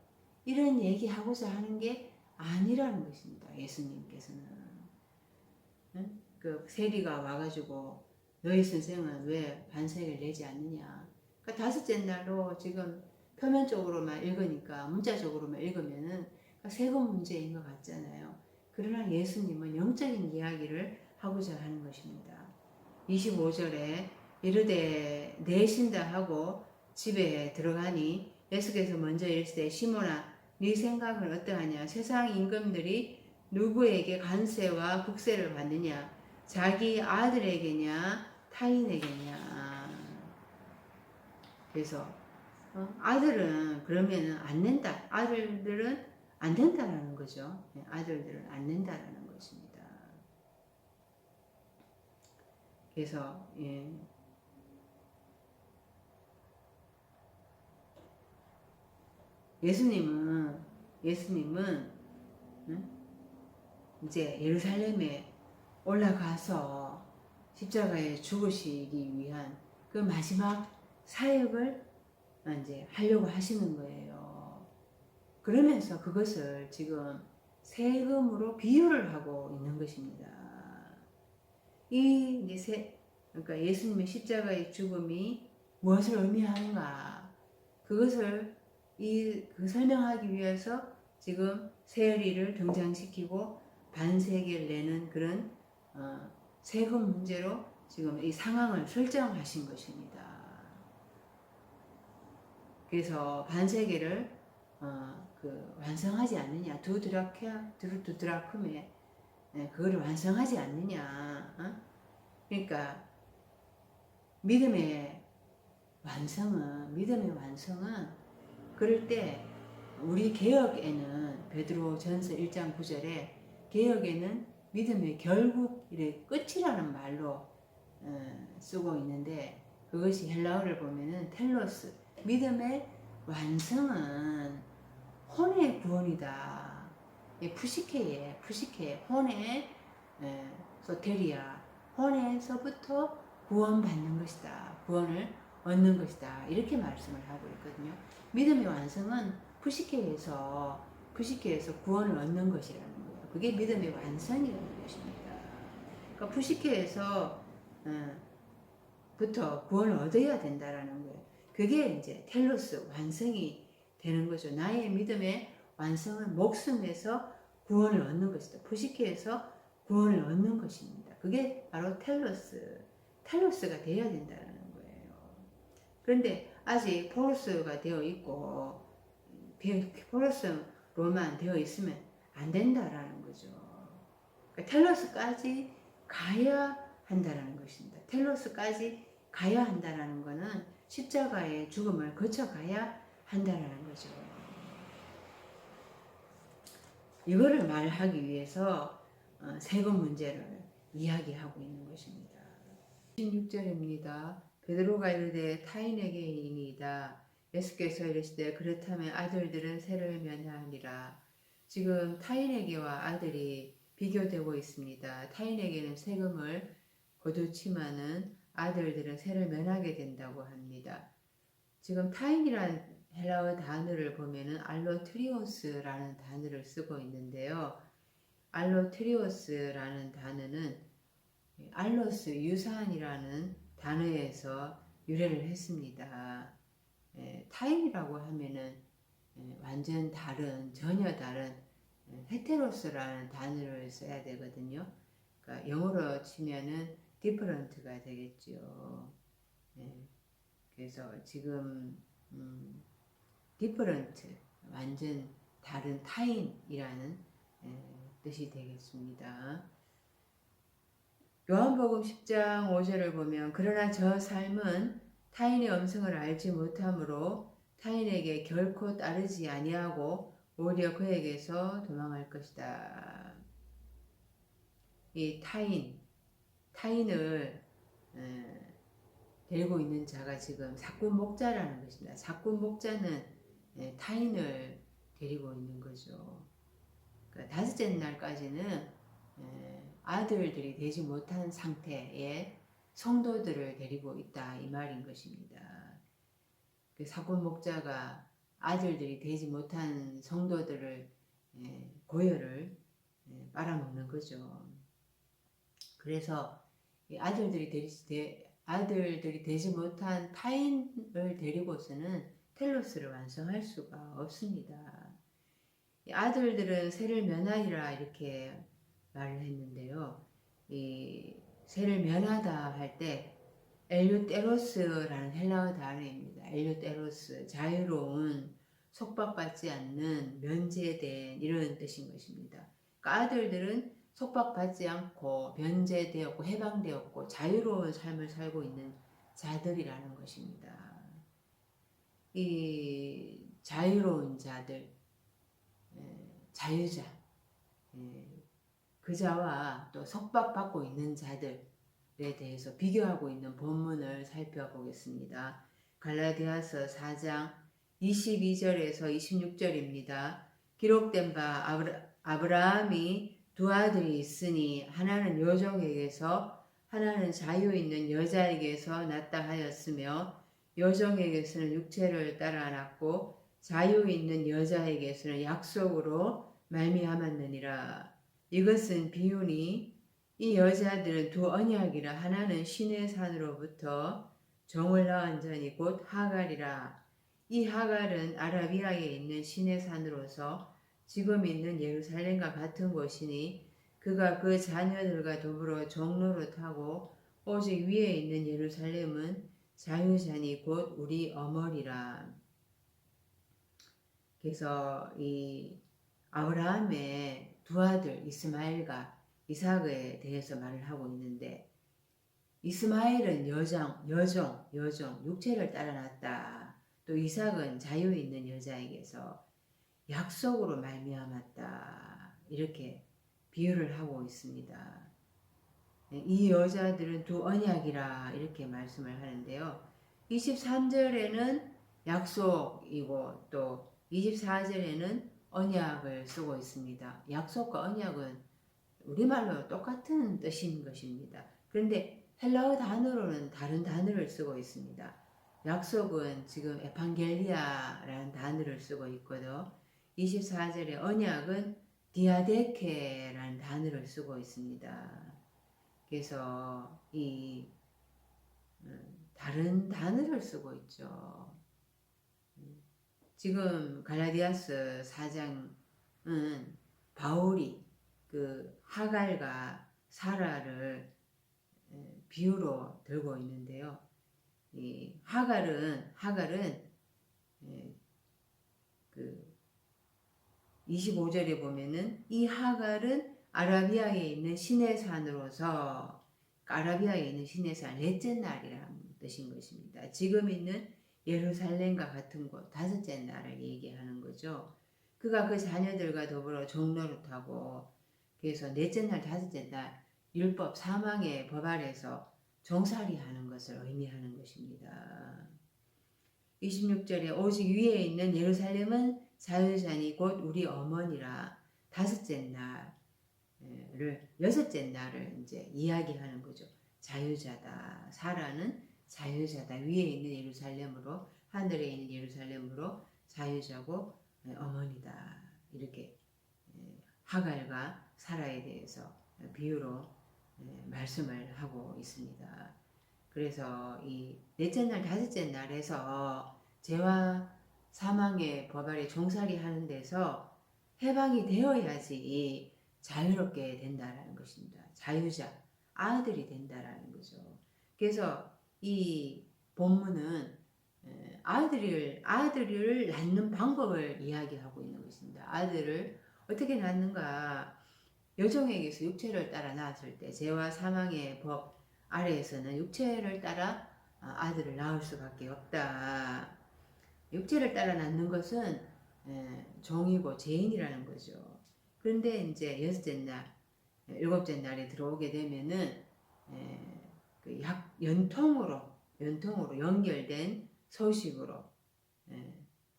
이런 얘기하고자 하는 게 아니라는 것입니다. 예수님께서는 그 세리가 와가지고 너희 선생은 왜 반세를 내지 않느냐. 그러니까 다섯째 날로 지금 표면적으로만 읽으니까 문자적으로만 읽으면은 세금 문제인 것 같잖아요. 그러나 예수님은 영적인 이야기를 하고자 하는 것입니다. 25절에 이르되 내신다 하고 집에 들어가니 예수께서 먼저 이르시되 시몬아 네 생각은 어떠하냐. 세상 임금들이 누구에게 관세와 국세를 받느냐. 자기 아들에게냐 타인에게냐. 그래서 아들은 그러면은 안 낸다. 아들들은 안 된다라는 거죠. 아들들은 안 낸다라는 것입니다. 그래서 예수님은 이제 예루살렘에 올라가서 십자가에 죽으시기 위한 그 마지막 사역을 이제 하려고 하시는 거예요. 그러면서 그것을 지금 세금으로 비유를 하고 있는 것입니다. 그러니까 예수님의 십자가의 죽음이 무엇을 의미하는가? 그것을 그 설명하기 위해서 지금 세리를 등장시키고 반세계를 내는 그런 세금 문제로 지금 이 상황을 설정하신 것입니다. 그래서 반세계를 완성하지 않느냐, 두 드라크메 그거를 완성하지 않느냐. 그러니까 믿음의 완성은 그럴 때 우리 개혁에는 베드로 전서 1장 9절에 개혁에는 믿음의 결국 끝이라는 말로 쓰고 있는데 그것이 헬라어를 보면은 텔로스 믿음의 완성은 혼의 구원이다. 푸시케에 혼의 소테리아 혼에서부터 구원받는 것이다. 구원을 얻는 것이다. 이렇게 말씀을 하고 있거든요. 믿음의 완성은 푸시케에서 구원을 얻는 것이라는 거예요. 그게 믿음의 완성이라는 것입니다. 그러니까 푸시케에서 부터 구원을 얻어야 된다라는 거예요. 그게 이제 텔로스 완성이 되는 거죠. 나의 믿음의 완성은 목숨에서 구원을 얻는 것이다. 푸시케에서 구원을 얻는 것입니다. 그게 바로 텔로스가 되어야 된다는 거예요. 그런데 아직 포로스가 되어 있고 포로스로만 되어 있으면 안 된다라는 거죠. 그러니까 텔로스까지 가야 한다라는 것입니다. 텔로스까지 가야 한다라는 것은 십자가의 죽음을 거쳐가야 한다라는 거죠. 이거를 말하기 위해서 세금 문제를 이야기하고 있는 것입니다. 16절입니다. 베드로가 이르되 타인에게이니이다. 예수께서 이르시되 그렇다면 아들들은 세를 면하니라. 지금 타인에게와 아들이 비교되고 있습니다. 타인에게는 세금을 거두지만은 아들들은 세를 면하게 된다고 합니다. 지금 타인이란 헬라어 단어를 보면은 알로트리오스라는 단어를 쓰고 있는데요. 알로트리오스라는 단어는 알로스 유산이라는 단어에서 유래를 했습니다. 타인이라고 하면은 완전 다른, 전혀 다른 헤테로스라는 단어를 써야 되거든요. 그러니까 영어로 치면은 different가 되겠죠. 그래서 지금 different, 완전 다른 타인이라는 뜻이 되겠습니다. 요한복음 10장 5절을 보면 그러나 저 삶은 타인의 음성을 알지 못하므로 타인에게 결코 따르지 아니하고 오히려 그에게서 도망할 것이다. 이 타인을 데리고 있는 자가 지금 사꾼 목자라는 것입니다. 사꾼 목자는 타인을 데리고 있는 거죠. 그러니까 다섯째 날까지는 아들들이 되지 못한 상태의 성도들을 데리고 있다 이 말인 것입니다. 그 사꾼 목자가 아들들이 되지 못한 성도들을 고열을 빨아먹는 거죠. 그래서 아들들이 되지 못한 타인을 데리고서는 텔로스를 완성할 수가 없습니다. 아들들은 세를 면하리라 이렇게 말을 했는데요. 이 세를 면하다 할 때 엘류테로스라는 헬라어 단어입니다. 엘류테로스, 자유로운, 속박받지 않는, 면제된 이런 뜻인 것입니다. 그러니까 아들들은 속박받지 않고 면제되었고 해방되었고 자유로운 삶을 살고 있는 자들이라는 것입니다. 이 자유로운 자들, 자유자, 그 자와 또 속박받고 있는 자들에 대해서 비교하고 있는 본문을 살펴보겠습니다. 갈라디아서 4장 22절에서 26절입니다. 기록된 바 아브라함이 두 아들이 있으니 하나는 여종에게서 하나는 자유 있는 여자에게서 낳다 하였으며 여종에게서는 육체를 따라 낳고 자유 있는 여자에게서는 약속으로 말미암았느니라. 이것은 비유니 이 여자들은 두 언약이라 하나는 시내 산으로부터 종을 낳은 자니 곧 하갈이라. 이 하갈은 아라비아에 있는 시내 산으로서 지금 있는 예루살렘과 같은 곳이니 그가 그 자녀들과 더불어 종로를 타고 오직 위에 있는 예루살렘은 자유자니 곧 우리 어머니라. 그래서 이 아브라함의 두 아들 이스마엘과 이삭에 대해서 말을 하고 있는데 이스마엘은 여종, 육체를 따라 낳았다. 또 이삭은 자유 있는 여자에게서 약속으로 말미암았다. 이렇게 비유를 하고 있습니다. 이 여자들은 두 언약이라 이렇게 말씀을 하는데요. 23절에는 약속이고 또 24절에는 언약을 쓰고 있습니다. 약속과 언약은 우리말로 똑같은 뜻인 것입니다. 그런데 헬라어 단어로는 다른 단어를 쓰고 있습니다. 약속은 지금 에판겔리아라는 단어를 쓰고 있고요. 24절의 언약은 디아데케라는 단어를 쓰고 있습니다. 그래서 이 다른 단어를 쓰고 있죠. 지금 갈라디아서 4장은 바울이 그 하갈과 사라를 비유로 들고 있는데요. 이 하갈은 그 25절에 보면은 이 하갈은 아라비아에 있는 시내산으로서 아라비아에 있는 시내산 넷째 날이라는 뜻인 것입니다. 지금 있는 예루살렘과 같은 곳 다섯째 날을 얘기하는 거죠. 그가 그 자녀들과 더불어 종로를 타고 그래서 넷째 날 다섯째 날 율법 사망의 법 아래서 종살이하는 것을 의미하는 것입니다. 26절에 오직 위에 있는 예루살렘은 자유자니 곧 우리 어머니라. 다섯째 날을 여섯째 날을 이제 이야기하는 거죠. 자유자다. 사라는 자유자다. 위에 있는 예루살렘으로 하늘에 있는 예루살렘으로 자유자고 어머니다. 이렇게 하갈과 사라에 대해서 비유로 말씀을 하고 있습니다. 그래서 이 넷째 날, 다섯째 날에서 죄와 사망의 법 아래 종살이 하는 데서 해방이 되어야지 자유롭게 된다라는 것입니다. 자유자, 아들이 된다라는 거죠. 그래서 이 본문은 아들을 낳는 방법을 이야기하고 있는 것입니다. 아들을 어떻게 낳는가? 여종에게서 육체를 따라 낳았을 때 죄와 사망의 법 아래에서는 육체를 따라 아들을 낳을 수밖에 없다. 육체를 따라 낳는 것은 종이고 죄인이라는 거죠. 그런데 이제 여섯째 날, 일곱째 날에 들어오게 되면은 그 연통으로 연결된 소식으로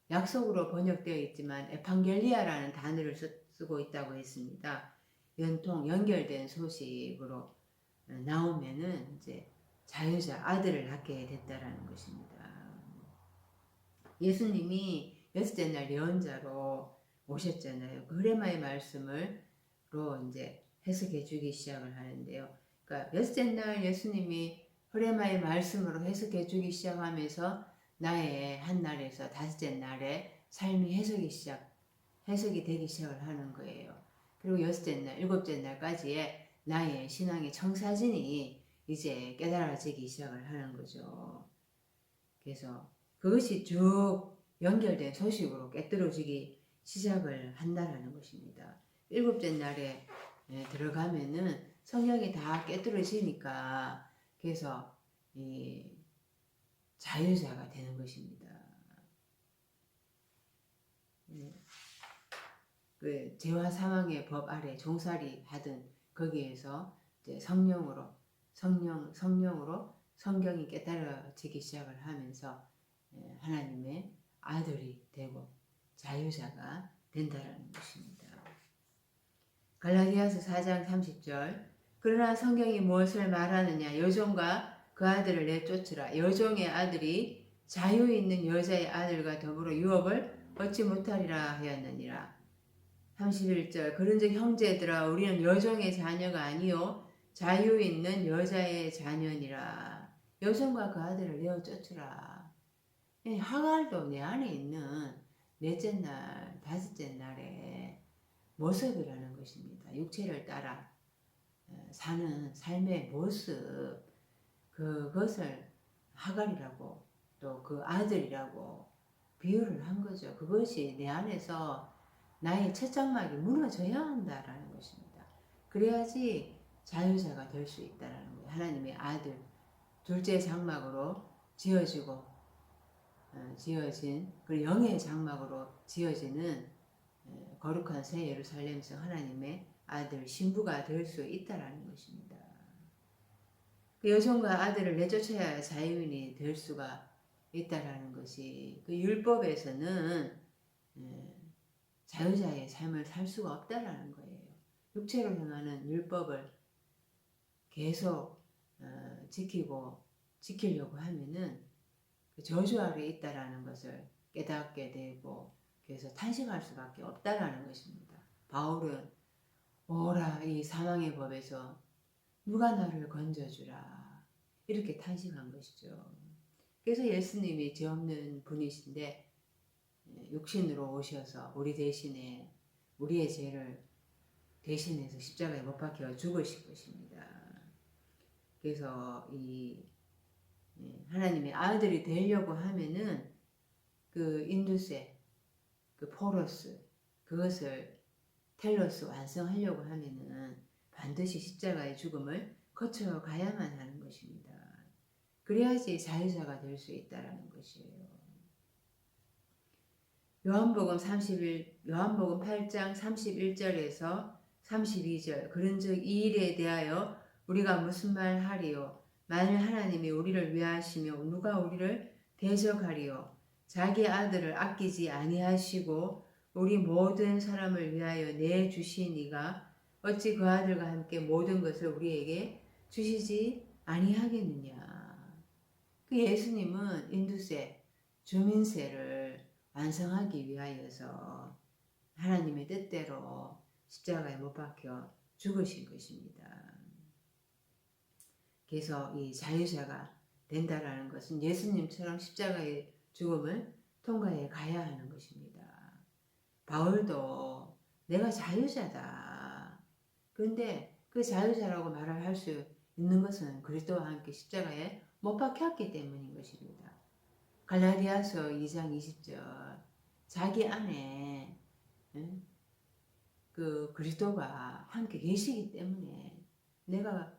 약속으로 번역되어 있지만 에판겔리아라는 단어를 쓰고 있다고 했습니다. 연결된 소식으로 나오면은 이제 자유자 아들을 낳게 됐다라는 것입니다. 예수님이 여섯째 날 예언자로 오셨잖아요. 그 흐레마의 말씀으로 이제 해석해 주기 시작을 하는데요. 그러니까 여섯째 날 예수님이 흐레마의 말씀으로 해석해 주기 시작하면서 나의 한 날에서 다섯째 날에 삶이 해석이 되기 시작을 하는 거예요. 그리고 여섯째 날, 일곱째 날까지의 나의 신앙의 청사진이 이제 깨달아지기 시작을 하는 거죠. 그래서 그것이 쭉 연결된 소식으로 깨뜨려지기 시작을 한다라는 것입니다. 일곱째 날에 들어가면은 성경이 다 깨뜨려지니까 그래서 이 자유자가 되는 것입니다. 그 죄와 사망의 법 아래 종살이 하던 거기에서 이제 성령으로 성경이 깨달아지기 시작을 하면서 하나님의 아들이 되고 자유자가 된다라는 것입니다. 갈라디아서 4장 30절 그러나 성경이 무엇을 말하느냐 여종과 그 아들을 내쫓으라 여종의 아들이 자유 있는 여자의 아들과 더불어 유업을 얻지 못하리라 하였느니라. 31절 그런즉 형제들아 우리는 여종의 자녀가 아니요 자유 있는 여자의 자녀니라. 여종과 그 아들을 내어 쫓으라. 하갈도 내 안에 있는 넷째 날, 다섯째 날의 모습이라는 것입니다. 육체를 따라 사는 삶의 모습, 그것을 하갈이라고 또 그 아들이라고 비유를 한 거죠. 그것이 내 안에서 나의 첫 장막이 무너져야 한다라는 것입니다. 그래야지 자유자가 될 수 있다라는 거예요. 하나님의 아들, 둘째 장막으로 지어진 그 영의 장막으로 지어지는 거룩한 새 예루살렘에서 하나님의 아들 신부가 될 수 있다라는 것입니다. 그 여종과 아들을 내쫓아야 자유인이 될 수가 있다라는 것이 그 율법에서는 자유자의 삶을 살 수가 없다라는 거예요. 육체로 행하는 율법을 계속 지키려고 하면은 그 저주 아래 있다라는 것을 깨닫게 되고 그래서 탄식할 수밖에 없다라는 것입니다. 바울은 오라 이 사망의 법에서 누가 나를 건져주라 이렇게 탄식한 것이죠. 그래서 예수님이 죄 없는 분이신데 육신으로 오셔서 우리 대신에 우리의 죄를 대신해서 십자가에 못 박혀 죽으신 것입니다. 그래서 이 하나님의 아들이 되려고 하면은 그 인두세, 그 포로스, 그것을 텔로스 완성하려고 하면은 반드시 십자가의 죽음을 거쳐가야만 하는 것입니다. 그래야지 자유자가 될 수 있다라는 것이에요. 요한복음 8장 31절에서 32절 그런즉 이 일에 대하여 우리가 무슨 말 하리요 만일 하나님이 우리를 위하시며 누가 우리를 대적하리요 자기 아들을 아끼지 아니하시고 우리 모든 사람을 위하여 내주신 이가 어찌 그 아들과 함께 모든 것을 우리에게 주시지 아니하겠느냐. 그 예수님은 인두세 주민세를 완성하기 위하여서 하나님의 뜻대로 십자가에 못 박혀 죽으신 것입니다. 그래서 이 자유자가 된다라는 것은 예수님처럼 십자가의 죽음을 통과해 가야 하는 것입니다. 바울도 내가 자유자다. 그런데 그 자유자라고 말을 할 수 있는 것은 그리스도와 함께 십자가에 못 박혔기 때문인 것입니다. 갈라디아서 2장 20절 자기 안에 그 그리스도가 함께 계시기 때문에 내가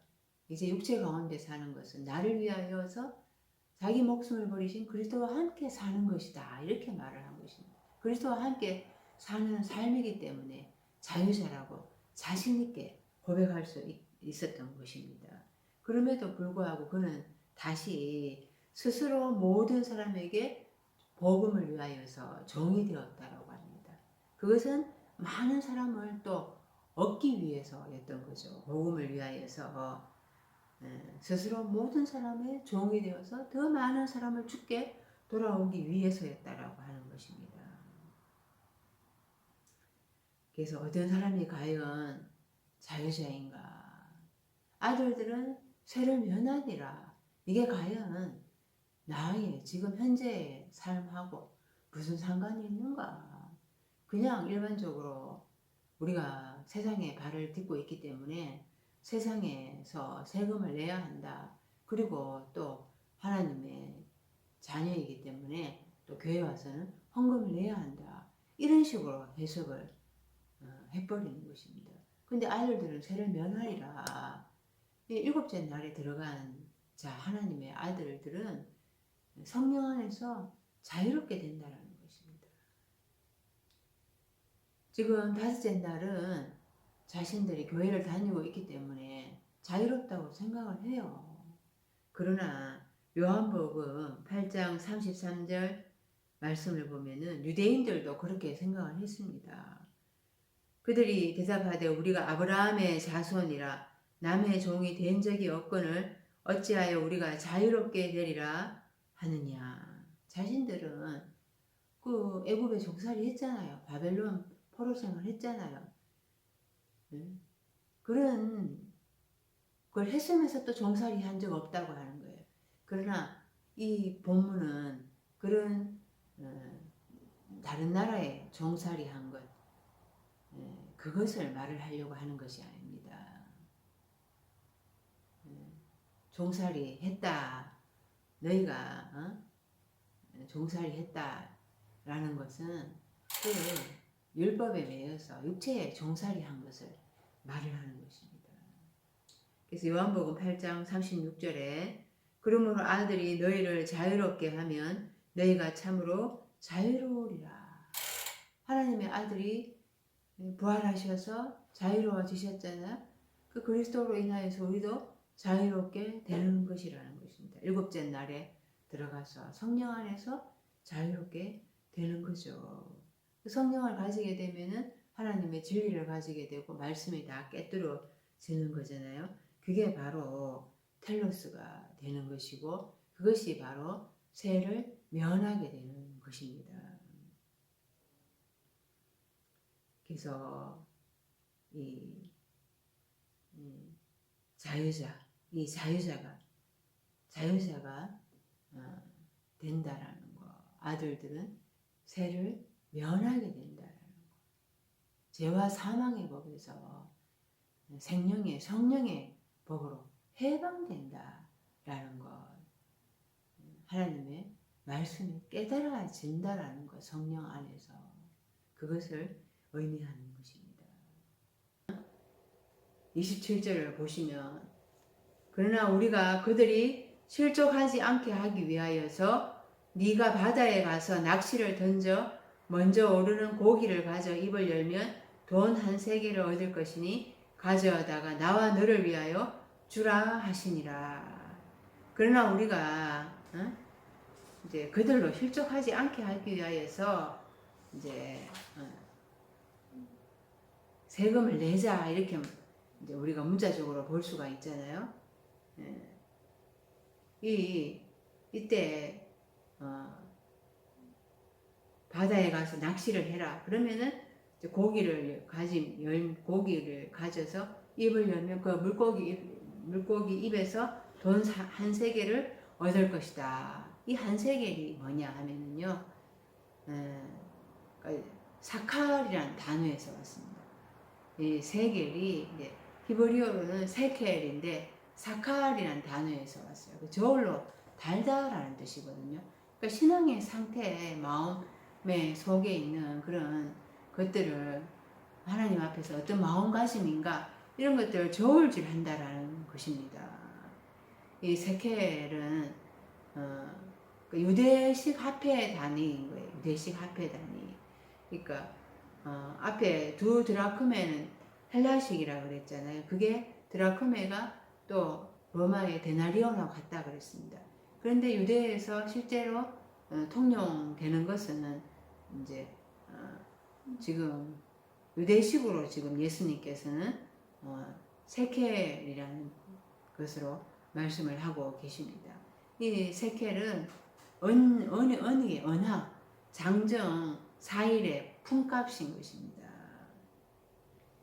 이제 육체 가운데 사는 것은 나를 위하여서 자기 목숨을 버리신 그리스도와 함께 사는 것이다. 이렇게 말을 한 것입니다. 그리스도와 함께 사는 삶이기 때문에 자유자라고 자신 있게 고백할 수 있었던 것입니다. 그럼에도 불구하고 그는 다시 스스로 모든 사람에게 복음을 위하여서 종이 되었다라고 합니다. 그것은 많은 사람을 또 얻기 위해서였던 거죠. 복음을 위하여서 스스로 모든 사람의 종이 되어서 더 많은 사람을 주께 돌아오기 위해서였다라고 하는 것입니다. 그래서 어떤 사람이 과연 자유자인가? 아들들은 세를 면하니라. 이게 과연 나의 지금 현재의 삶하고 무슨 상관이 있는가? 그냥 일반적으로 우리가 세상에 발을 딛고 있기 때문에 세상에서 세금을 내야 한다. 그리고 또 하나님의 자녀이기 때문에 또 교회 와서는 헌금을 내야 한다. 이런 식으로 해석을 해버리는 것입니다. 근데 아들들은 세를 면하리라. 일곱째 날에 들어간 자 하나님의 아들들은 성령 안에서 자유롭게 된다는 것입니다. 지금 다섯째 날은 자신들이 교회를 다니고 있기 때문에 자유롭다고 생각을 해요. 그러나 요한복음 8장 33절 말씀을 보면은 유대인들도 그렇게 생각을 했습니다. 그들이 대답하되 우리가 아브라함의 자손이라 남의 종이 된 적이 없거늘 어찌하여 우리가 자유롭게 되리라 하느냐. 자신들은 그 애굽에 종살이 했잖아요. 바벨론 포로 생활 했잖아요. 그런 걸 했으면서 또 종살이 한 적 없다고 하는 거예요. 그러나 이 본문은 그런 다른 나라에 종살이 한 것, 그것을 말을 하려고 하는 것이 아닙니다. 종살이 했다. 너희가 종살이 했다라는 것은 그 율법에 매여서 육체에 종살이 한 것을 말을 하는 것입니다. 그래서 요한복음 8장 36절에 그러므로 아들이 너희를 자유롭게 하면 너희가 참으로 자유로우리라. 하나님의 아들이 부활하셔서 자유로워지셨잖아요. 그 그리스도로 인하여서 우리도 자유롭게 되는 것이라는 것입니다. 일곱째 날에 들어가서 성령 안에서 자유롭게 되는 거죠. 성령을 가지게 되면은 하나님의 진리를 가지게 되고 말씀이 다 깨뜨려지는 거잖아요. 그게 바로 텔로스가 되는 것이고 그것이 바로 세를 면하게 되는 것입니다. 그래서 이 자유자가 된다라는 거. 아들들은 세를 면하게 된다라는 거. 죄와 사망의 법에서 생명의 성령의 법으로 해방된다라는 것. 하나님의 말씀이 깨달아진다라는 것. 성령 안에서 그것을 의미하는 것입니다. 27절을 보시면 그러나 우리가 그들이 실족하지 않게 하기 위하여서 네가 바다에 가서 낚시를 던져 먼저 오르는 고기를 가져 입을 열면 돈 한 세개를 얻을 것이니 가져다가 나와 너를 위하여 주라 하시니라. 그러나 우리가 이제 그들로 실족하지 않게 하기 위하여서 이제 세금을 내자 이렇게 이제 우리가 문자적으로 볼 수가 있잖아요. 이때 바다에 가서 낚시를 해라. 그러면은 이제 고기를 가져서 입을 열면 그 물고기 입에서 돈 한 세겔을 얻을 것이다. 이 한 세겔이 뭐냐 하면은요, 그러니까 사칼이라는 단어에서 왔습니다. 이 세겔이 이제 히브리어로는 세켈인데 사칼이라는 단어에서 왔어요. 그 저울로 달다라는 뜻이거든요. 그러니까 신앙의 상태, 마음의 속에 있는 그런 것들을 하나님 앞에서 어떤 마음가짐인가 이런 것들을 저울질 한다라는 것입니다. 이 세켈은 그 유대식 화폐 단위인 거예요. 유대식 화폐 단위. 그러니까 앞에 두 드라크메는 헬라식이라고 그랬잖아요. 그게 드라크메가 또 로마의 데나리온하고 같다 그랬습니다. 그런데 유대에서 실제로 통용되는 것은 이제 지금 유대식으로 지금 예수님께서는 세켈이라는 것으로 말씀을 하고 계십니다. 이 세켈은 언의 언학, 장정, 사일의 품값인 것입니다.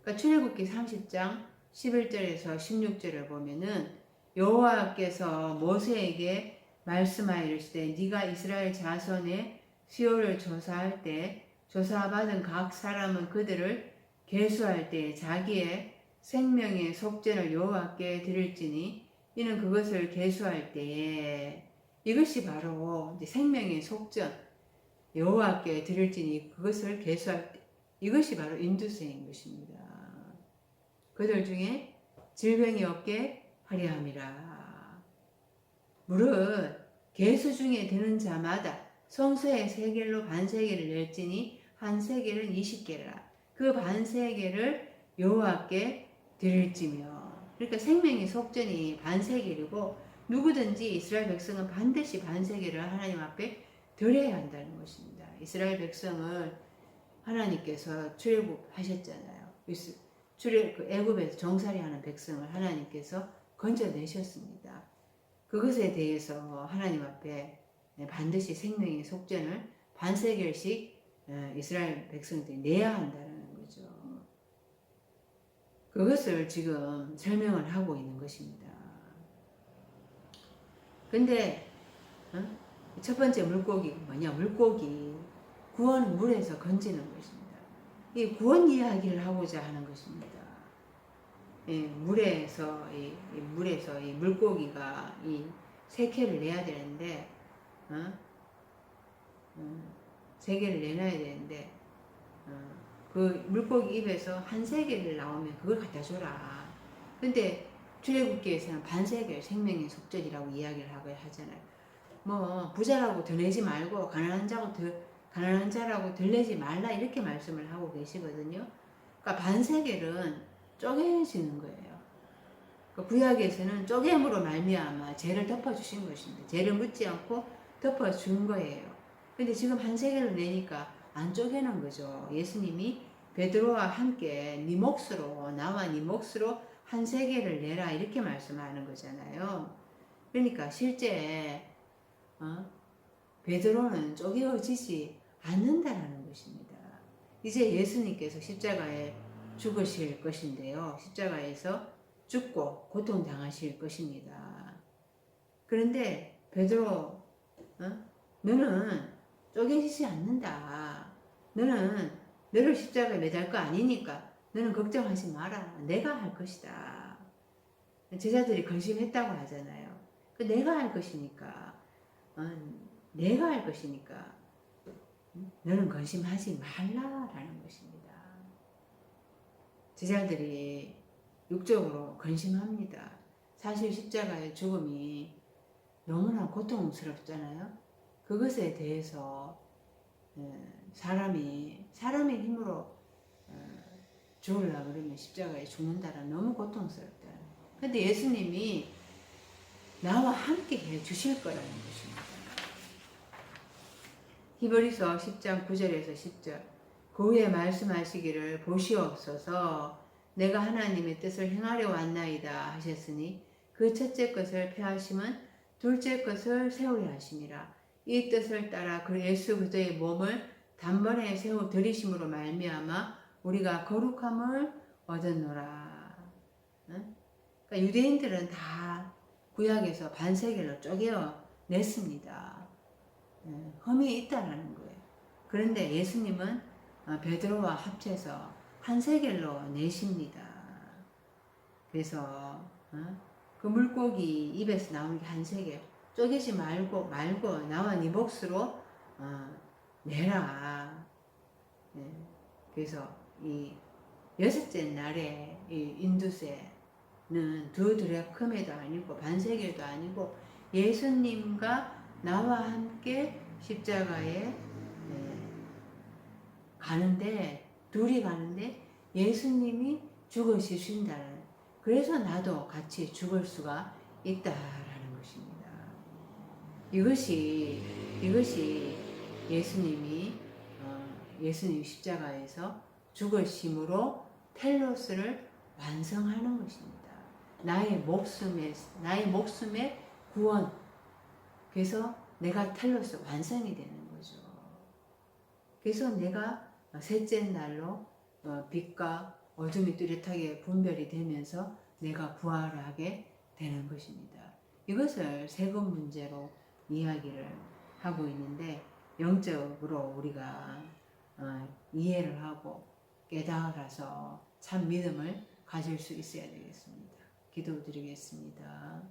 그러니까 출애굽기 30장 11절에서 16절을 보면은 여호와께서 모세에게 말씀하여 이르시되 네가 이스라엘 자손의 수요를 조사할 때 조사받은 각 사람은 그들을 계수할 때 자기의 생명의 속전을 여호와께 드릴지니 이는 그것을 계수할 때에 이것이 바로 이제 생명의 속전 여호와께 드릴지니 그것을 계수할 때 이것이 바로 인두세인 것입니다. 그들 중에 질병이 없게 하려 함이라. 무릇 계수 중에 드는 자마다 성소의 세겔로 반세겔을 낼지니 한 세겔은 20개라. 그 반세겔을 여호와께 드릴지며. 그러니까 생명의 속전이 반세겔이고 누구든지 이스라엘 백성은 반드시 반세겔을 하나님 앞에 드려야 한다는 것입니다. 이스라엘 백성을 하나님께서 출애굽하셨잖아요. 애굽에서 정살이하는 백성을 하나님께서 건져내셨습니다. 그것에 대해서 하나님 앞에 반드시 생명의 속전을 반세겔씩 이스라엘 백성들이 내야 한다는 거죠. 그것을 지금 설명을 하고 있는 것입니다. 근데 첫 번째 물고기가 뭐냐? 물고기 구원 물에서 건지는 것입니다. 이 구원 이야기를 하고자 하는 것입니다. 물에서 이 물고기가 이 세계를 내야 되는데, 세계를 내놔야 되는데, 그 물고기 입에서 한 세계를 나오면 그걸 갖다 줘라. 근데 출애굽기에서는 반세계 생명의 속전이라고 이야기를 하잖아요. 뭐 부자라고 더 내지 말고 가난한 자라고 덜 내지 말라 이렇게 말씀을 하고 계시거든요. 그러니까 반세겔은 쪼개지는 거예요. 그러니까 구약에서는 쪼개므로 말미암아 죄를 덮어주신 것입니다. 죄를 묻지 않고 덮어준 거예요. 근데 지금 한 세겔을 내니까 안 쪼개는 거죠. 예수님이 베드로와 함께 네 몫으로 나와 네 몫으로 한 세겔을 내라 이렇게 말씀하는 거잖아요. 그러니까 실제 베드로는 쪼개어지지 않는다라는 것입니다. 이제 예수님께서 십자가에 죽으실 것인데요. 십자가에서 죽고 고통당하실 것입니다. 그런데 베드로, 너는 쪼개지지 않는다. 너를 십자가에 매달 거 아니니까 너는 걱정하지 마라. 내가 할 것이다. 제자들이 근심했다고 하잖아요. 내가 할 것이니까, 내가 할 것이니까 너는 근심하지 말라라는 것입니다. 제자들이 육적으로 근심합니다. 사실 십자가의 죽음이 너무나 고통스럽잖아요. 그것에 대해서 사람의 힘으로 죽으려고 그러면 십자가에 죽는다라 너무 고통스럽다. 근데 예수님이 나와 함께 해 주실 거라는 것입니다. 히브리서 10장 9절에서 10절 그 후에 말씀하시기를 보시옵소서 내가 하나님의 뜻을 행하려 왔나이다 하셨으니 그 첫째 것을 폐하심은 둘째 것을 세우려 하심이라. 이 뜻을 따라 그 예수 그리스도의 몸을 단번에 세워 들이심으로 말미암아 우리가 거룩함을 얻었노라. 응? 그러니까 유대인들은 다 구약에서 반세겔로 쪼개어 냈습니다. 흠이 있다라는 거예요. 그런데 예수님은 베드로와 합쳐서 한 세겔로 내십니다. 그래서 그 물고기 입에서 나오는 게 한 세겔. 쪼개지 말고 나와 네 몫으로 내라. 그래서 이 여섯째 날에 이 인두세는 두 드레크메도 아니고 반세겔도 아니고 예수님과 나와 함께 십자가에 가는데 둘이 가는데 예수님이 죽으신다는, 그래서 나도 같이 죽을 수가 있다라는 것입니다. 이것이 예수님이 예수님 십자가에서 죽으심으로 텔로스를 완성하는 것입니다. 나의 목숨의 구원. 그래서 내가 텔로스 완성이 되는 거죠. 그래서 내가 셋째 날로 빛과 어둠이 뚜렷하게 분별이 되면서 내가 부활하게 되는 것입니다. 이것을 세금 문제로 이야기를 하고 있는데, 영적으로 우리가 이해를 하고 깨달아서 참 믿음을 가질 수 있어야 되겠습니다. 기도드리겠습니다.